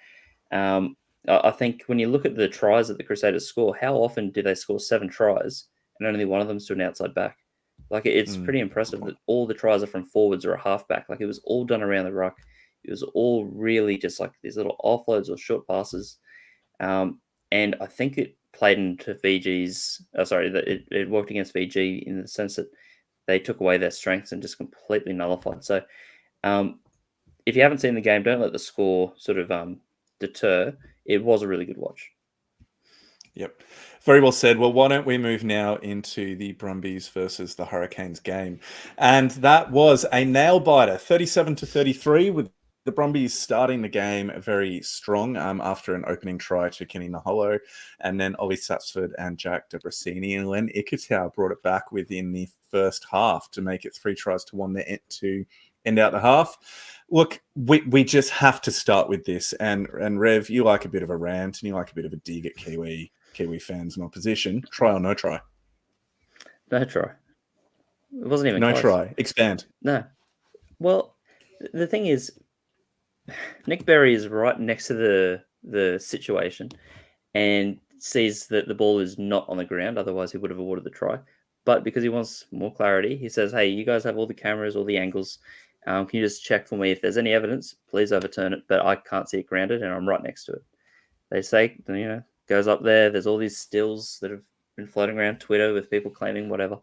I think when you look at the tries that the Crusaders score, how often do they score 7 tries and only one of them's to an outside back? Like it's pretty impressive that all the tries are from forwards or a halfback. Like it was all done around the ruck. It was all really just like these little offloads or short passes. And I think it played into Fiji's, it worked against Fiji in the sense that they took away their strengths and just completely nullified. So if you haven't seen the game, don't let the score sort of deter. It was a really good watch. Yep. Very well said. Well, why don't we move now into the Brumbies versus the Hurricanes game? And that was a nail-biter, 37-33, with the Brumbies starting the game very strong after an opening try to Kenny Naholo, and then Ollie Satsford and Jack Debrasini and Len Ikitau brought it back within the first half to make it 3 tries to 1 to end out the half. Look, we just have to start with this. And Rev, you like a bit of a rant and you like a bit of a dig at Kiwi fans and opposition. Try or no try? No try. It wasn't even no close. Try. Expand. No. Well, the thing is, Nick Berry is right next to the situation and sees that the ball is not on the ground. Otherwise, he would have awarded the try. But because he wants more clarity, he says, hey, you guys have all the cameras, all the angles. Can you just check for me if there's any evidence? Please overturn it. But I can't see it grounded and I'm right next to it. They say, goes up there. There's all these stills that have been floating around Twitter with people claiming whatever.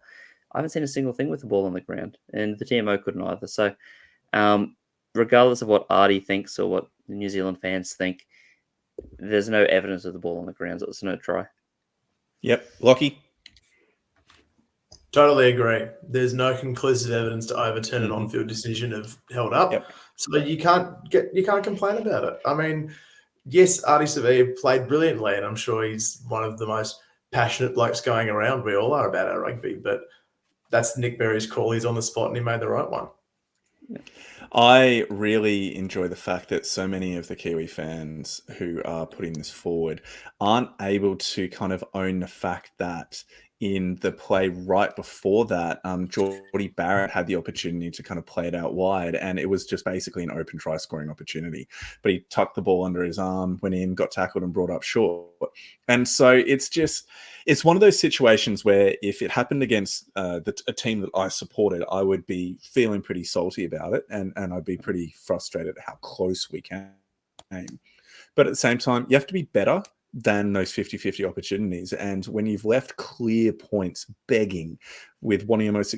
I haven't seen a single thing with the ball on the ground, and the TMO couldn't either. So, regardless of what Artie thinks or what the New Zealand fans think, there's no evidence of the ball on the ground. So it's no try. Yep. Lachie? Totally agree. There's no conclusive evidence to overturn an on-field decision of held up. Yep. So you can't complain about it. I mean, yes, Artie Sevilla played brilliantly, and I'm sure he's one of the most passionate blokes going around. We all are about our rugby, but that's Nick Berry's call. He's on the spot and he made the right one. I really enjoy the fact that so many of the Kiwi fans who are putting this forward aren't able to kind of own the fact that in the play right before that, Geordie Barrett had the opportunity to kind of play it out wide, and it was just basically an open try scoring opportunity. But he tucked the ball under his arm, went in, got tackled, and brought up short. And so it's one of those situations where if it happened against a team that I supported, I would be feeling pretty salty about it, and I'd be pretty frustrated at how close we came. But at the same time, you have to be better than those 50-50 opportunities. And when you've left clear points begging with one of your most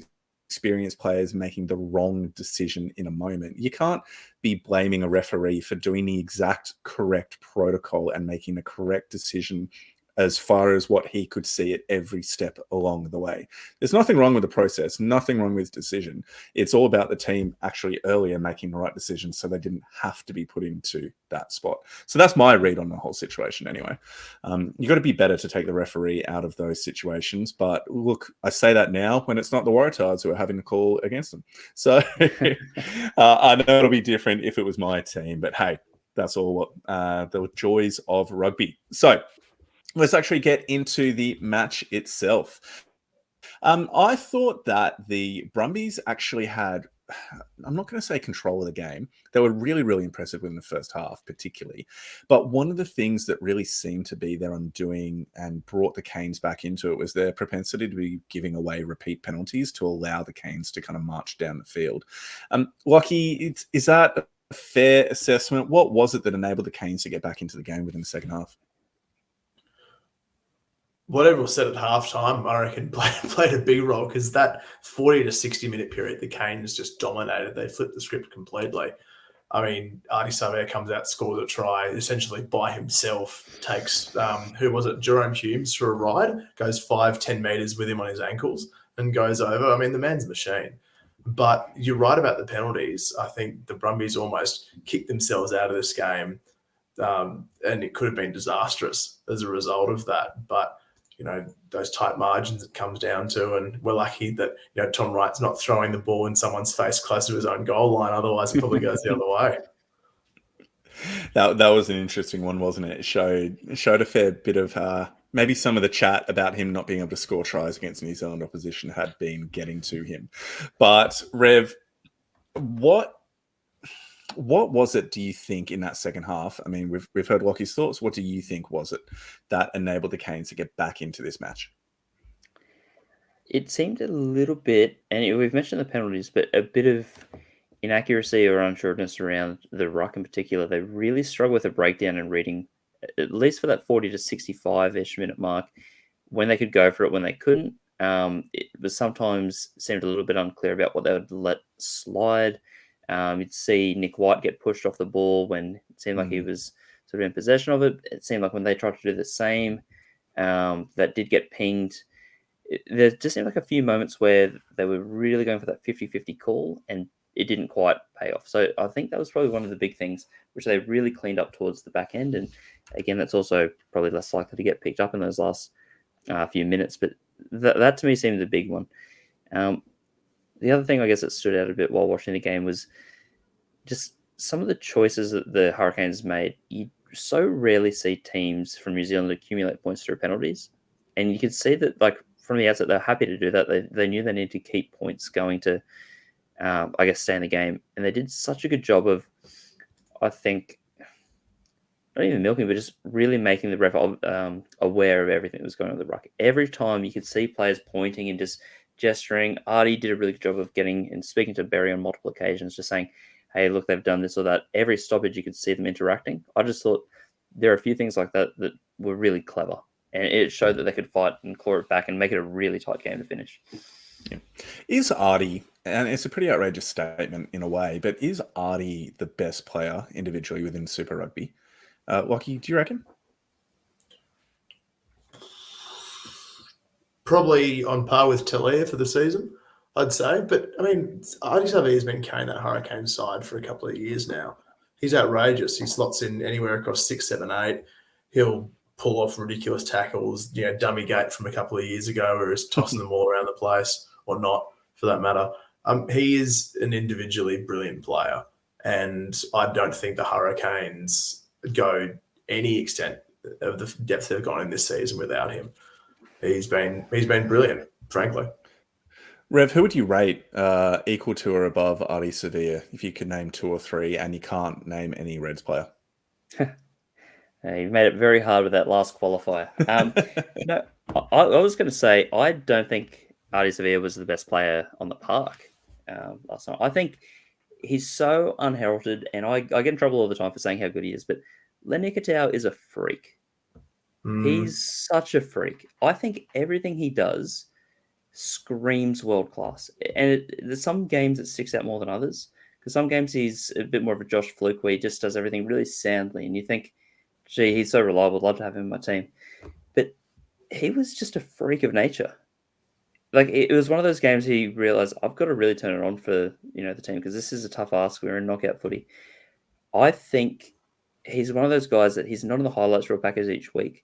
experienced players making the wrong decision in a moment, you can't be blaming a referee for doing the exact correct protocol and making the correct decision as far as what he could see at every step along the way. There's nothing wrong with the process, nothing wrong with decision. It's all about the team actually earlier making the right decision so they didn't have to be put into that spot. So that's my read on the whole situation anyway. You've got to be better to take the referee out of those situations. But look, I say that now when it's not the Waratahs who are having to call against them. So I know it'll be different if it was my team, but hey, that's all the joys of rugby. So let's actually get into the match itself. I thought that the Brumbies actually had, I'm not going to say control of the game. They were really, really impressive in the first half, particularly. But one of the things that really seemed to be their undoing and brought the Canes back into it was their propensity to be giving away repeat penalties to allow the Canes to kind of march down the field. Lachie, is that a fair assessment? What was it that enabled the Canes to get back into the game within the second half? Whatever was said at halftime, I reckon played a big role, because that 40 to 60 minute period, the Canes just dominated. They flipped the script completely. I mean, Artie Savea comes out, scores a try, essentially by himself, takes, who was it, Jerome Humes for a ride, goes 5-10 metres with him on his ankles and goes over. I mean, the man's a machine. But you're right about the penalties. I think the Brumbies almost kicked themselves out of this game, and it could have been disastrous as a result of that. But those tight margins it comes down to, and we're lucky that, Tom Wright's not throwing the ball in someone's face close to his own goal line. Otherwise, it probably goes the other way. That was an interesting one, wasn't it? It showed a fair bit of maybe some of the chat about him not being able to score tries against New Zealand opposition had been getting to him. But Rev, what was it, do you think, in that second half? I mean, we've heard Lachie's thoughts. What do you think was it that enabled the Canes to get back into this match? It seemed a little bit, and we've mentioned the penalties, but a bit of inaccuracy or unsureness around the ruck in particular. They really struggle with a breakdown and reading, at least for that 40 to 65-ish minute mark, when they could go for it, when they couldn't. It was sometimes seemed a little bit unclear about what they would let slide. You'd see Nick White get pushed off the ball when it seemed like he was sort of in possession of it. It seemed like when they tried to do the same, that did get pinged. There just seemed like a few moments where they were really going for that 50-50 call, and it didn't quite pay off. So I think that was probably one of the big things, which they really cleaned up towards the back end. And again, that's also probably less likely to get picked up in those last few minutes. But that to me seemed the big one. The other thing I guess that stood out a bit while watching the game was just some of the choices that the Hurricanes made. You so rarely see teams from New Zealand accumulate points through penalties. And you could see that, like, from the outset, they're happy to do that. They knew they needed to keep points going to, I guess, stay in the game. And they did such a good job of, I think, not even milking, but just really making the ref aware of everything that was going on with the ruck. Every time you could see players pointing and just gesturing. Artie did a really good job of getting and speaking to Barry on multiple occasions, just saying, hey, look, they've done this or that. Every stoppage, you could see them interacting. I just thought there are a few things like that that were really clever. And it showed that they could fight and claw it back and make it a really tight game to finish. Is Artie, and it's a pretty outrageous statement in a way, but is Artie the best player individually within Super Rugby? Lachie, do you reckon? Probably on par with Talia for the season, I'd say. But I mean, Ardie Savea has been carrying that Hurricane side for a couple of years now. He's outrageous. He slots in anywhere across 6, 7, 8. He'll pull off ridiculous tackles, dummy gate from a couple of years ago, where he's tossing them all around the place, or not for that matter. He is an individually brilliant player, and I don't think the Hurricanes go any extent of the depth they've gone in this season without him. He's been brilliant, frankly. Rev, who would you rate equal to or above Artie Sevilla if you could name 2 or 3 and you can't name any Reds player? You made it very hard with that last qualifier. I was going to say, I don't think Artie Sevilla was the best player on the park last night. I think he's so unheralded, and I get in trouble all the time for saying how good he is, but Len Nikotau is a freak. He's such a freak. I think everything he does screams world class. And there's some games that sticks out more than others, because some games he's a bit more of a Josh Fluke where he just does everything really soundly, and you think, gee, he's so reliable. I'd love to have him in my team. But he was just a freak of nature. Like, it was one of those games he realized, I've got to really turn it on for the team, because this is a tough ask. We're in knockout footy. I think he's one of those guys that he's not in the highlights reel package each week,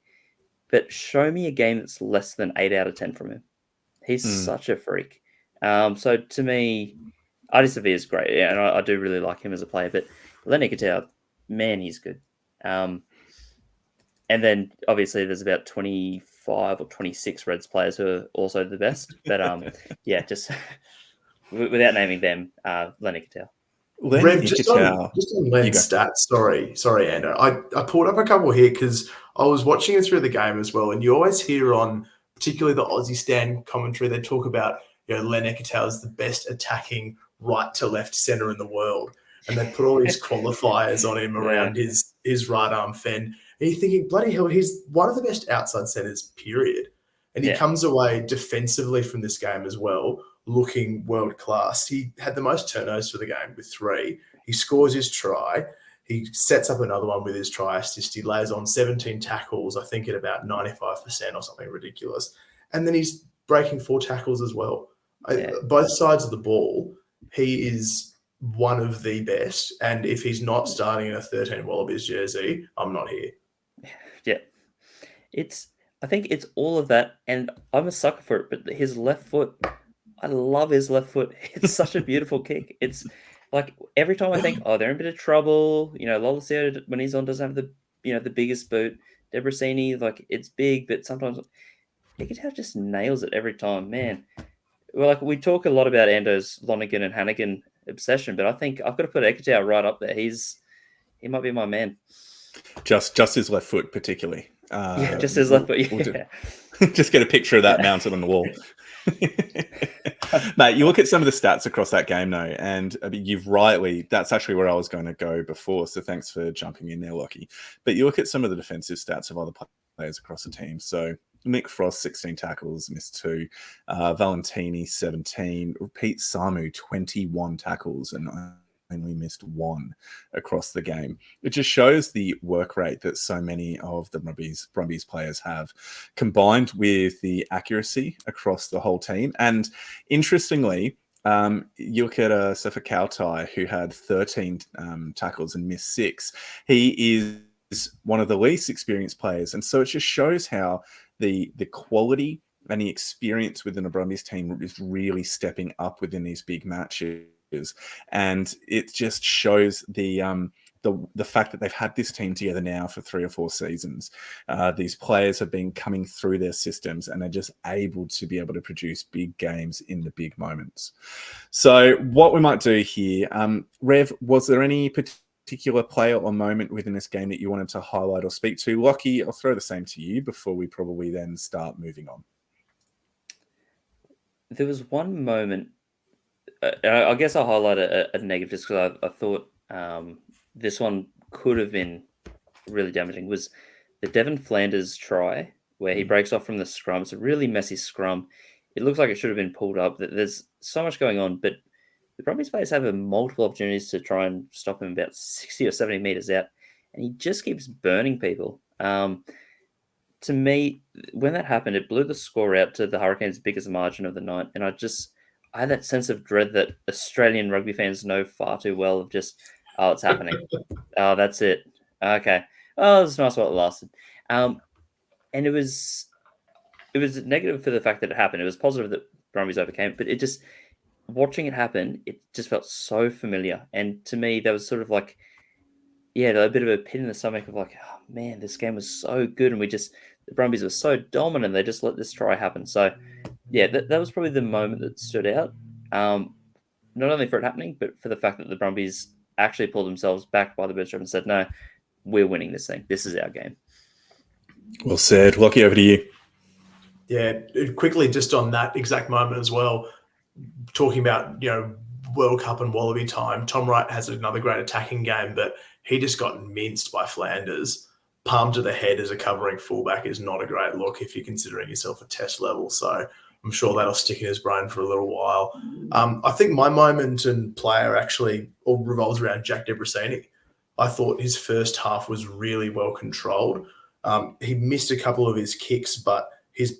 but show me a game that's less than 8 out of 10 from him. He's such a freak. So to me, Artie Sevilla is great, and I do really like him as a player. But Len Nikotau, man, he's good. And then obviously there's about 25 or 26 Reds players who are also the best. But just without naming them, Len Nikotau. Rev, just on Len's stats. Sorry, Ando. I pulled up a couple here because I was watching it through the game as well, and you always hear on, particularly the Aussie stand commentary, they talk about Len Nikotau is the best attacking right to left centre in the world, and they put all these qualifiers on him around his right arm fend. And you're thinking, bloody hell, he's one of the best outside centres, period. And he comes away defensively from this game as well, looking world class. He had the most turnovers for the game with 3. He scores his try. He sets up another one with his try assist. He lays on 17 tackles, I think at about 95% or something ridiculous. And then he's breaking 4 tackles as well. Both sides of the ball, he is one of the best. And if he's not starting in a 13 Wallabies jersey, I'm not here. Yeah. I think it's all of that. And I'm a sucker for it, but his left foot, I love his left foot. It's such a beautiful kick. It's like every time I think, they're in a bit of trouble. Lolosio, when he's on, doesn't have the biggest boot. Debrasini, like, it's big, but sometimes Nikotau just nails it every time, man. Well, like, we talk a lot about Ando's Lonergan and Hannigan obsession, but I think I've got to put Nikotau right up there. He might be my man. Just his left foot, particularly. Just his left foot. Just get a picture of that mounted on the wall. Mate, you look at some of the stats across that game, though, and I mean, that's actually where I was going to go before, so thanks for jumping in there, Lachie. But you look at some of the defensive stats of other players across the team. So Mick Frost, 16 tackles, missed 2. Valentini, 17. Pete Samu, 21 tackles, and only missed 1 across the game. It just shows the work rate that so many of the Brumbies players have, combined with the accuracy across the whole team. And interestingly, you look at Sefa Kautai, who had 13 tackles and missed 6. He is one of the least experienced players. And so it just shows how the quality and the experience within the Brumbies team is really stepping up within these big matches. And it just shows the fact that they've had this team together now for 3 or 4 seasons. These players have been coming through their systems, and they're just able to produce big games in the big moments. So what we might do here, Rev, was there any particular player or moment within this game that you wanted to highlight or speak to? Lachie, I'll throw the same to you before we probably then start moving on. There was one moment, I guess I'll highlight a negative just because I thought this one could have been really damaging, was the Devon Flanders try where he breaks off from the scrum. It's a really messy scrum. it looks like it should have been pulled up. There's so much going on, but the Brumbies players have multiple opportunities to try and stop him about 60 or 70 meters out, and he just keeps burning people. To me, when that happened, it blew the score out to the Hurricanes' biggest margin of the night, and I had that sense of dread that Australian rugby fans know far too well of just, oh, it's happening. Oh, that's it. Okay. Oh, it's nice while it lasted. And it was negative for the fact that it happened. It was positive that Brumbies overcame it, but it just, watching it happen, it just felt so familiar. And to me, that was sort of like, yeah, a bit of a pit in the stomach of like, oh man, this game was so good, and the Brumbies were so dominant. They just let this try happen. So, yeah, that was probably the moment that stood out. Not only for it happening, but for the fact that the Brumbies actually pulled themselves back by the bootstrap and said, no, we're winning this thing. This is our game. Well said. Lachie, over to you. Yeah, quickly, just on that exact moment as well, talking about, World Cup and Wallaby time, Tom Wright has another great attacking game, but he just got minced by Flanders. Palm to the head as a covering fullback is not a great look if you're considering yourself a test level. So I'm sure that'll stick in his brain for a little while. I think my moment and player actually all revolves around Jack Debrasini. I thought his first half was really well controlled. He missed a couple of his kicks, but his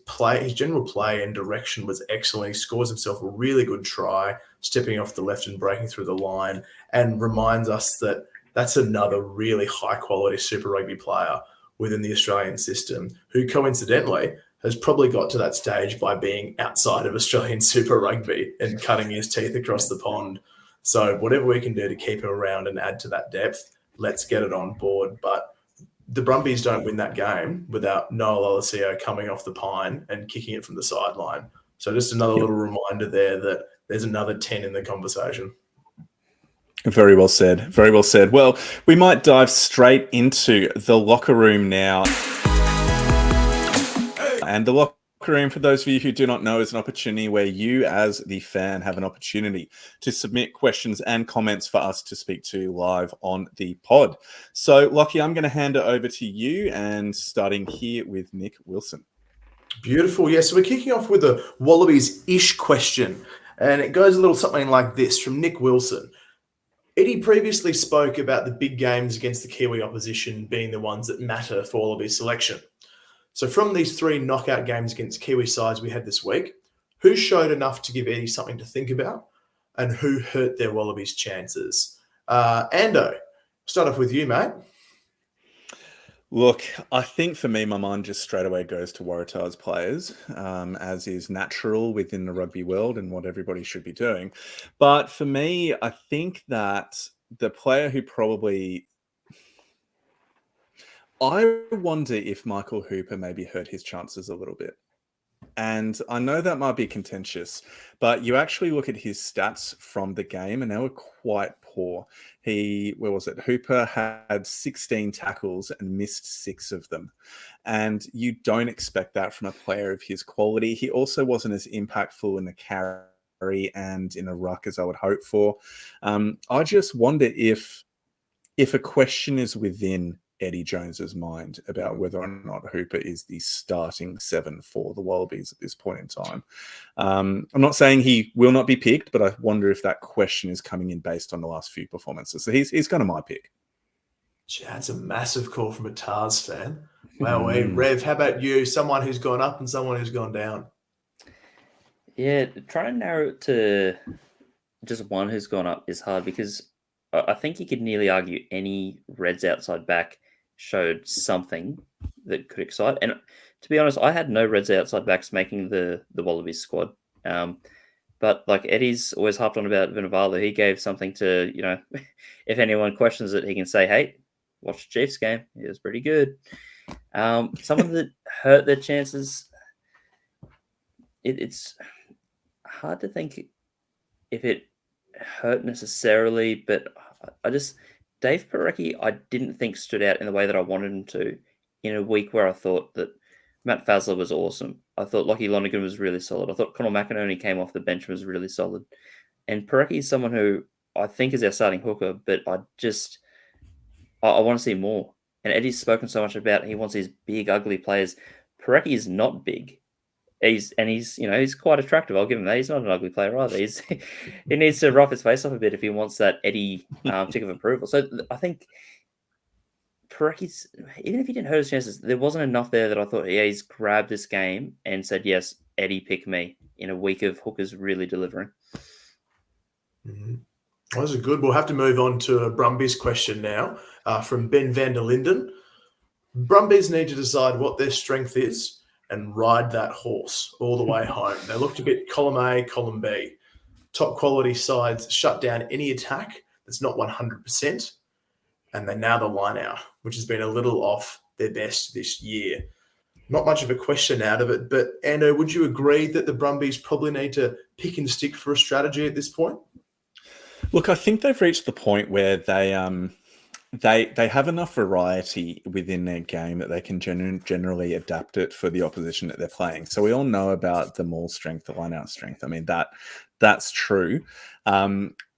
general play and direction was excellent. He scores himself a really good try, stepping off the left and breaking through the line, and reminds us that that's another really high-quality Super Rugby player within the Australian system who, coincidentally, has probably got to that stage by being outside of Australian Super Rugby and cutting his teeth across the pond. So whatever we can do to keep him around and add to that depth, let's get it on board. But the Brumbies don't win that game without Noel Olesio coming off the pine and kicking it from the sideline. So just another little reminder there that there's another 10 in the conversation. Very well said. Very well said. Well, we might dive straight into the locker room now. And the locker room, for those of you who do not know, is an opportunity where you as the fan have an opportunity to submit questions and comments for us to speak to live on the pod. So, Lachie, I'm going to hand it over to you, and starting here with Nick Wilson. Beautiful. Yeah, so we're kicking off with a Wallabies-ish question, and it goes a little something like this from Nick Wilson. Eddie previously spoke about the big games against the Kiwi opposition being the ones that matter for Wallabies selection. So from these 3 knockout games against Kiwi sides we had this week, who showed enough to give Eddie something to think about, and who hurt their Wallabies' chances? Ando, start off with you, mate. Look, I think for me, my mind just straight away goes to Waratahs players, as is natural within the rugby world and what everybody should be doing. But for me, I think that the player who probably... I wonder if Michael Hooper maybe hurt his chances a little bit. And I know that might be contentious, but you actually look at his stats from the game and they were quite poor. Hooper had 16 tackles and missed 6 of them. And you don't expect that from a player of his quality. He also wasn't as impactful in the carry and in the ruck as I would hope for. I just wonder if a question is within Eddie Jones's mind about whether or not Hooper is the starting 7 for the Wallabies at this point in time. I'm not saying he will not be picked, but I wonder if that question is coming in based on the last few performances. So he's kind of my pick. Gee, that's a massive call from a Tars fan. Wow, Rev, how about you? Someone who's gone up and someone who's gone down. Yeah, trying to narrow it to just one who's gone up is hard, because I think you could nearly argue any Reds outside back showed something that could excite. And to be honest, I had no Reds outside backs making the Wallabies squad. But like Eddie's always harped on about Vunivalu, he gave something to, if anyone questions it, he can say, hey, watch the Chiefs game. It was pretty good. Someone that hurt their chances, it's hard to think if it hurt necessarily, but Dave Parecki, I didn't think stood out in the way that I wanted him to in a week where I thought that Matt Fazler was awesome. I thought Lachie Lonergan was really solid. I thought Connell McInerney came off the bench and was really solid. And Parecki is someone who I think is our starting hooker, but I want to see more. And Eddie's spoken so much about he wants these big, ugly players. Parecki is not big. he's he's quite attractive. I'll give him that. He's not an ugly player either. He needs to rough his face off a bit if he wants that Eddie tick of approval. So I think Parecki's, even if he didn't hurt his chances, there wasn't enough there that I thought, yeah, he's grabbed this game and said, yes, Eddie, pick me in a week of hookers really delivering. Mm-hmm. Well, those are good. We'll have to move on to a Brumbies question now from Ben van der Linden. Brumbies need to decide what their strength is and ride that horse all the way home. They looked a bit column A, column B. Top quality sides shut down any attack that's not 100%, and they're now the line out, which has been a little off their best this year. Not much of a question out of it, but Ando, would you agree that the Brumbies probably need to pick and stick for a strategy at this point? Look, I think they've reached the point where they have enough variety within their game that they can generally adapt it for the opposition that they're playing. So we all know about the maul strength, the line-out strength. I mean, that's true.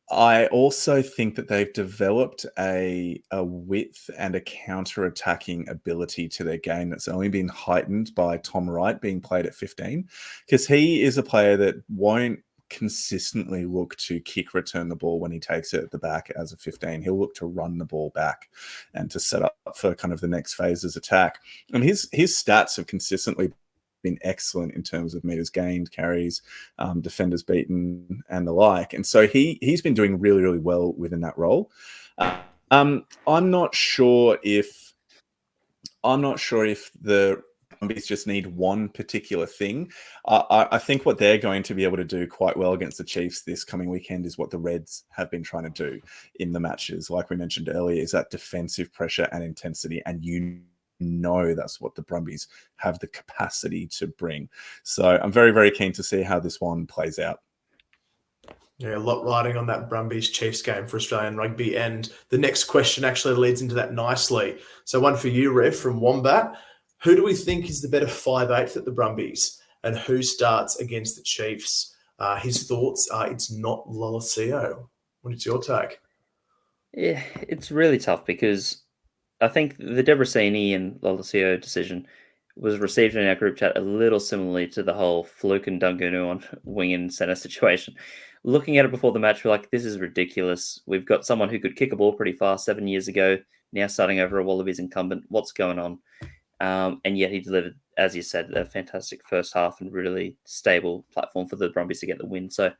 I also think that they've developed a width and a counter-attacking ability to their game that's only been heightened by Tom Wright being played at 15, because he is a player that won't consistently look to kick return the ball when he takes it at the back as a 15. He'll look to run the ball back and to set up for kind of the next phase's attack. And his stats have consistently been excellent in terms of meters gained, carries, defenders beaten, and the like. And so he's been doing really, really well within that role. I'm not sure if the Brumbies just need one particular thing. I think what they're going to be able to do quite well against the Chiefs this coming weekend is what the Reds have been trying to do in the matches. Like we mentioned earlier, is that defensive pressure and intensity, and that's what the Brumbies have the capacity to bring. So I'm very, very keen to see how this one plays out. Yeah, a lot riding on that Brumbies Chiefs game for Australian rugby. And the next question actually leads into that nicely. So one for you, Rev, from Wombat. Who do we think is the better 5'8" at the Brumbies, and who starts against the Chiefs? His thoughts are it's not Lolosio. What is your take? Yeah, it's really tough because I think the Debrasini and Lolosio decision was received in our group chat a little similarly to the whole Fluke and Dungunu on wing and centre situation. Looking at it before the match, we're like, this is ridiculous. We've got someone who could kick a ball pretty fast 7 years ago, now starting over a Wallabies incumbent. What's going on? And yet he delivered, as you said, a fantastic first half and really stable platform for the Brumbies to get the win. So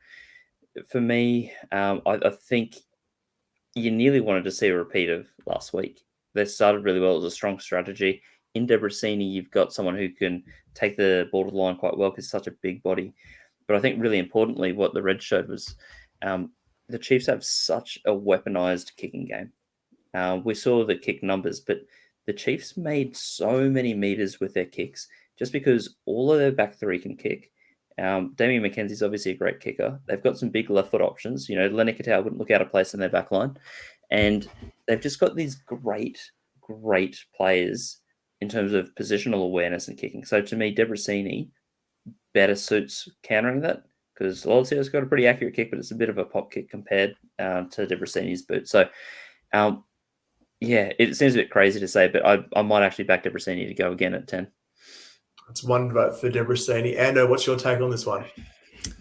for me, I think you nearly wanted to see a repeat of last week. They started really well. It was a strong strategy. In Debrasini, you've got someone who can take the ball to the line quite well because he's such a big body. But I think really importantly, what the Reds showed was the Chiefs have such a weaponized kicking game. We saw the kick numbers, but the Chiefs made so many meters with their kicks just because all of their back three can kick. Damien McKenzie's obviously a great kicker. They've got some big left foot options. Lenny Katau wouldn't look out of place in their back line. And they've just got these great players in terms of positional awareness and kicking. So to me, Debrasini better suits countering that because Lolosio's got a pretty accurate kick, but it's a bit of a pop kick compared to Debrasini's boot. So, yeah, it seems a bit crazy to say, but I might actually back Debrasini to go again at 10. That's one vote for Debrasini. Ando, what's your take on this one?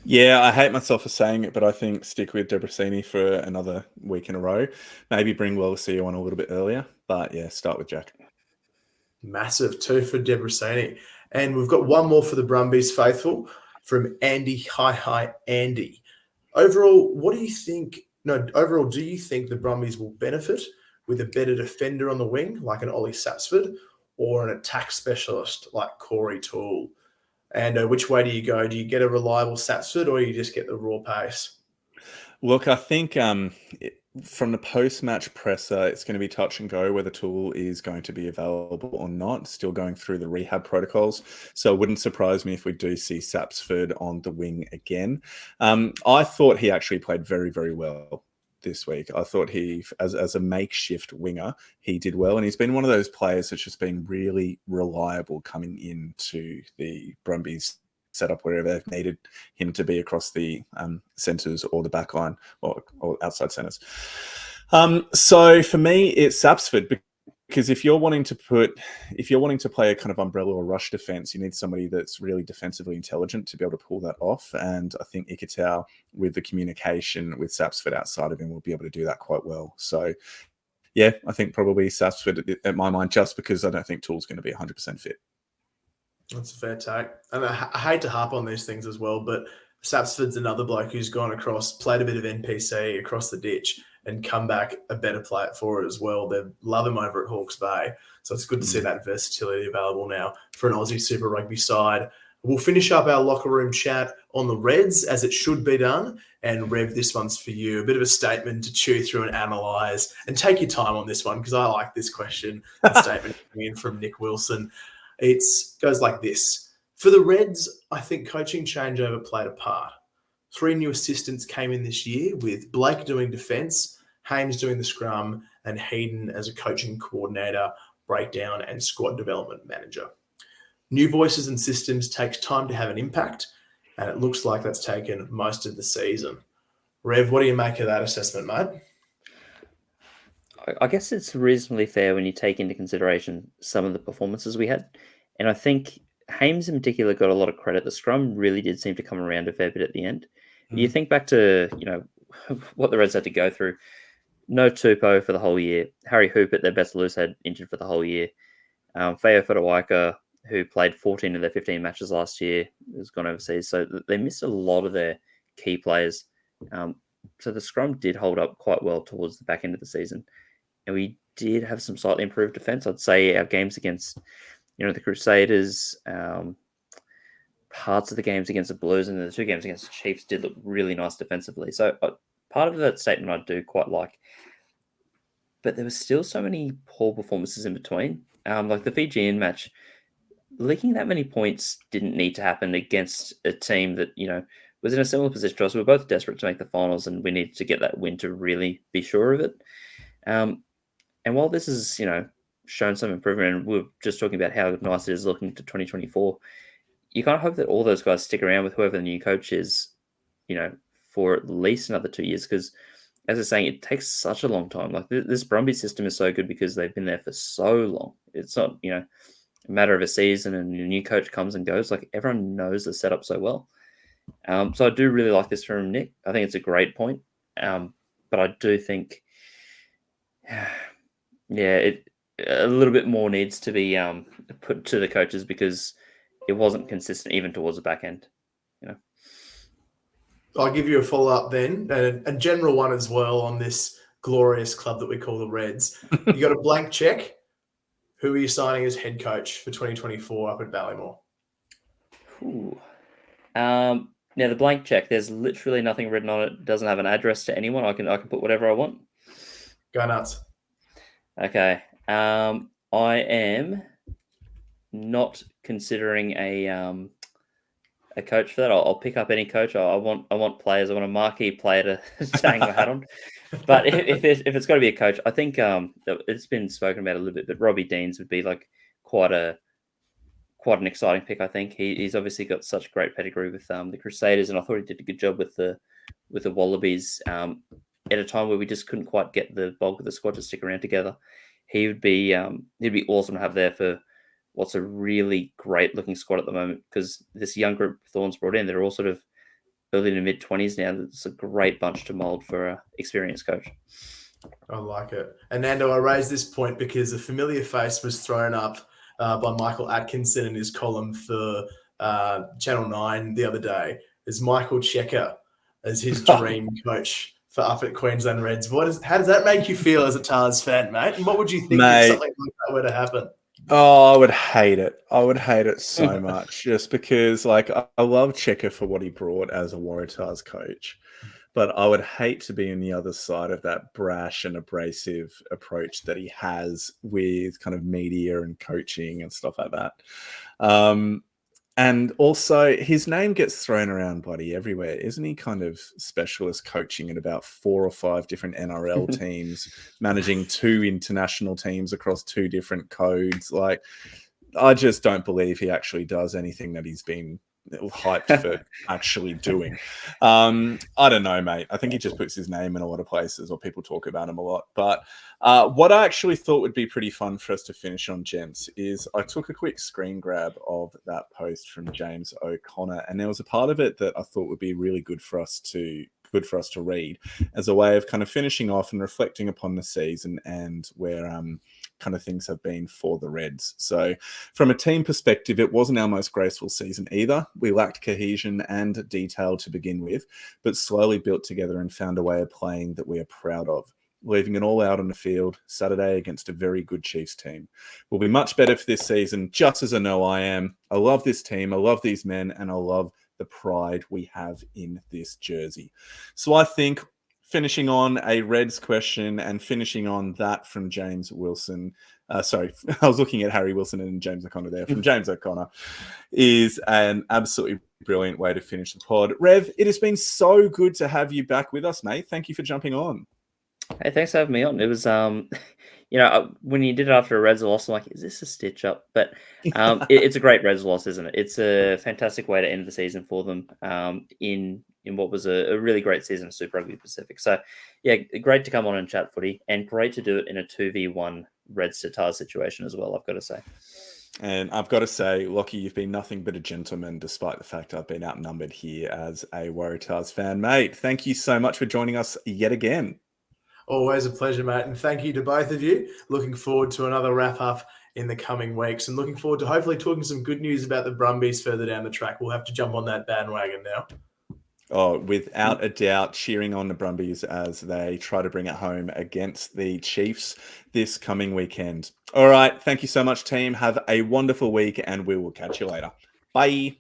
Yeah, I hate myself for saying it, but I think stick with Debrasini for another week in a row. Maybe bring Lolosio on a little bit earlier, but yeah, start with Jack. Massive 2 for Debrasini. And we've got one more for the Brumbies faithful from Andy. Hi, Andy. Overall, do you think the Brumbies will benefit with a better defender on the wing, like an Ollie Sapsford, or an attack specialist like Corey Toole? And which way do you go? Do you get a reliable Sapsford or you just get the raw pace? Look, I think from the post-match presser, it's going to be touch and go whether Toole is going to be available or not, still going through the rehab protocols. So it wouldn't surprise me if we do see Sapsford on the wing again. I thought he actually played very, very well this week. I thought he, as a makeshift winger, he did well. And he's been one of those players that's just been really reliable coming into the Brumbies setup wherever they've needed him to be across the centres or the back line or outside centres. So for me, it's Sapsford because if you're wanting to play a kind of umbrella or rush defense, you need somebody that's really defensively intelligent to be able to pull that off. And I think Ikitau, with the communication with Sapsford outside of him, will be able to do that quite well. So, yeah, I think probably Sapsford at my mind, just because I don't think Tool's going to be 100% fit. That's a fair take. And I hate to harp on these things as well, but Sapsford's another bloke who's gone across, played a bit of NPC across the ditch and come back a better player for it as well. They love him over at Hawke's Bay. So it's good to see that versatility available now for an Aussie Super Rugby side. We'll finish up our locker room chat on the Reds, as it should be done. And Rev, this one's for you. A bit of a statement to chew through and analyse. And take your time on this one, because I like this question. The statement coming in from Nick Wilson. It goes like this. For the Reds, I think coaching changeover played a part. 3 new assistants came in this year, with Blake doing defence, Hames doing the scrum, and Heaton as a coaching coordinator, breakdown, and squad development manager. New voices and systems takes time to have an impact, and it looks like that's taken most of the season. Rev, what do you make of that assessment, mate? I guess it's reasonably fair when you take into consideration some of the performances we had. And I think Hames in particular got a lot of credit. The scrum really did seem to come around a fair bit at the end. You think back to, what the Reds had to go through. No Tupou for the whole year. Harry Hoopert, their best loose head, injured for the whole year. Feo Fodawaika, who played 14 of their 15 matches last year, has gone overseas. So they missed a lot of their key players. So the scrum did hold up quite well towards the back end of the season. And we did have some slightly improved defense. I'd say our games against, the Crusaders, parts of the games against the Blues, and the 2 games against the Chiefs did look really nice defensively. So part of that statement I do quite like. But there were still so many poor performances in between. Like the Fijian match, leaking that many points didn't need to happen against a team that, was in a similar position to us. We were both desperate to make the finals, and we needed to get that win to really be sure of it. And while this is, shown some improvement, and we're just talking about how nice it is looking to 2024, you kind of hope that all those guys stick around with whoever the new coach is, for at least another 2 years. Because, as I was saying, it takes such a long time. Like this Brumbies system is so good because they've been there for so long. It's not, a matter of a season and a new coach comes and goes. Like everyone knows the setup so well. So I do really like this from Nick. I think it's a great point. But I do think, a little bit more needs to be put to the coaches, because it wasn't consistent even towards the back end. I'll give you a follow-up then, and a general one as well on this glorious club that we call the Reds. You got a blank check. Who are you signing as head coach for 2024 up at Ballymore? Now the blank check, there's literally nothing written on it. It doesn't have an address to anyone. I can put whatever I want. Go nuts. Okay. I am not considering a coach for that. I'll pick up any coach. I want players. I want a marquee player to hang my hat on. But if it's got to be a coach, I think it's been spoken about a little bit. But Robbie Deans would be like quite an exciting pick. I think he's obviously got such great pedigree with the Crusaders, and I thought he did a good job with the Wallabies at a time where we just couldn't quite get the bulk of the squad to stick around together. He'd be awesome to have there for what's a really great looking squad at the moment, because this young group Thorns brought in, they're all sort of early to mid-20s now. It's a great bunch to mould for an experienced coach. I like it. And Ando, I raised this point because a familiar face was thrown up by Michael Atkinson in his column for Channel 9 the other day. Is Michael Checker as his dream coach for up at Queensland Reds. How does that make you feel as a Tars fan, mate? And what would you think if something like that were to happen? Oh, I would hate it. I would hate it so much, just because, like, I love Checker for what he brought as a Waratahs coach, but I would hate to be on the other side of that brash and abrasive approach that he has with kind of media and coaching and stuff like that. And also, his name gets thrown around bloody everywhere. Isn't he kind of specialist coaching at about 4 or 5 different NRL teams, managing 2 international teams across 2 different codes? Like, I just don't believe he actually does anything that he's been hyped for actually doing. I don't know, mate. I think he just puts his name in a lot of places, or people talk about him a lot. But what I actually thought would be pretty fun for us to finish on, gents, is I took a quick screen grab of that post from James O'Connor, and there was a part of it that I thought would be really good for us to read as a way of kind of finishing off and reflecting upon the season and where kind of things have been for the Reds. So from a team perspective, it wasn't our most graceful season either. We lacked cohesion and detail to begin with, but slowly built together and found a way of playing that we are proud of, leaving it all out on the field Saturday against a very good Chiefs team. We'll be much better for this season, just as I know I am. I love this team, I love these men, and I love the pride we have in this jersey. So I think finishing on a Reds question and finishing on that from James Wilson, sorry, I was looking at Harry Wilson and James O'Connor there, from James O'Connor, is an absolutely brilliant way to finish the pod. Rev, it has been so good to have you back with us, mate. Thank you for jumping on. Hey, thanks for having me on. It was, when you did it after a Reds loss, I'm like, is this a stitch up? But it's a great Reds loss, isn't it? It's a fantastic way to end the season for them in what was a really great season of Super Rugby Pacific. So, yeah, great to come on and chat footy, and great to do it in a 2v1 Reds to Tars situation as well, I've got to say. And I've got to say, Lachie, you've been nothing but a gentleman, despite the fact I've been outnumbered here as a Waratahs fan. Mate, thank you so much for joining us yet again. Always a pleasure, mate. And thank you to both of you. Looking forward to another wrap-up in the coming weeks, and looking forward to hopefully talking some good news about the Brumbies further down the track. We'll have to jump on that bandwagon now. Oh, without a doubt, cheering on the Brumbies as they try to bring it home against the Chiefs this coming weekend. All right. Thank you so much, team. Have a wonderful week, and we will catch you later. Bye.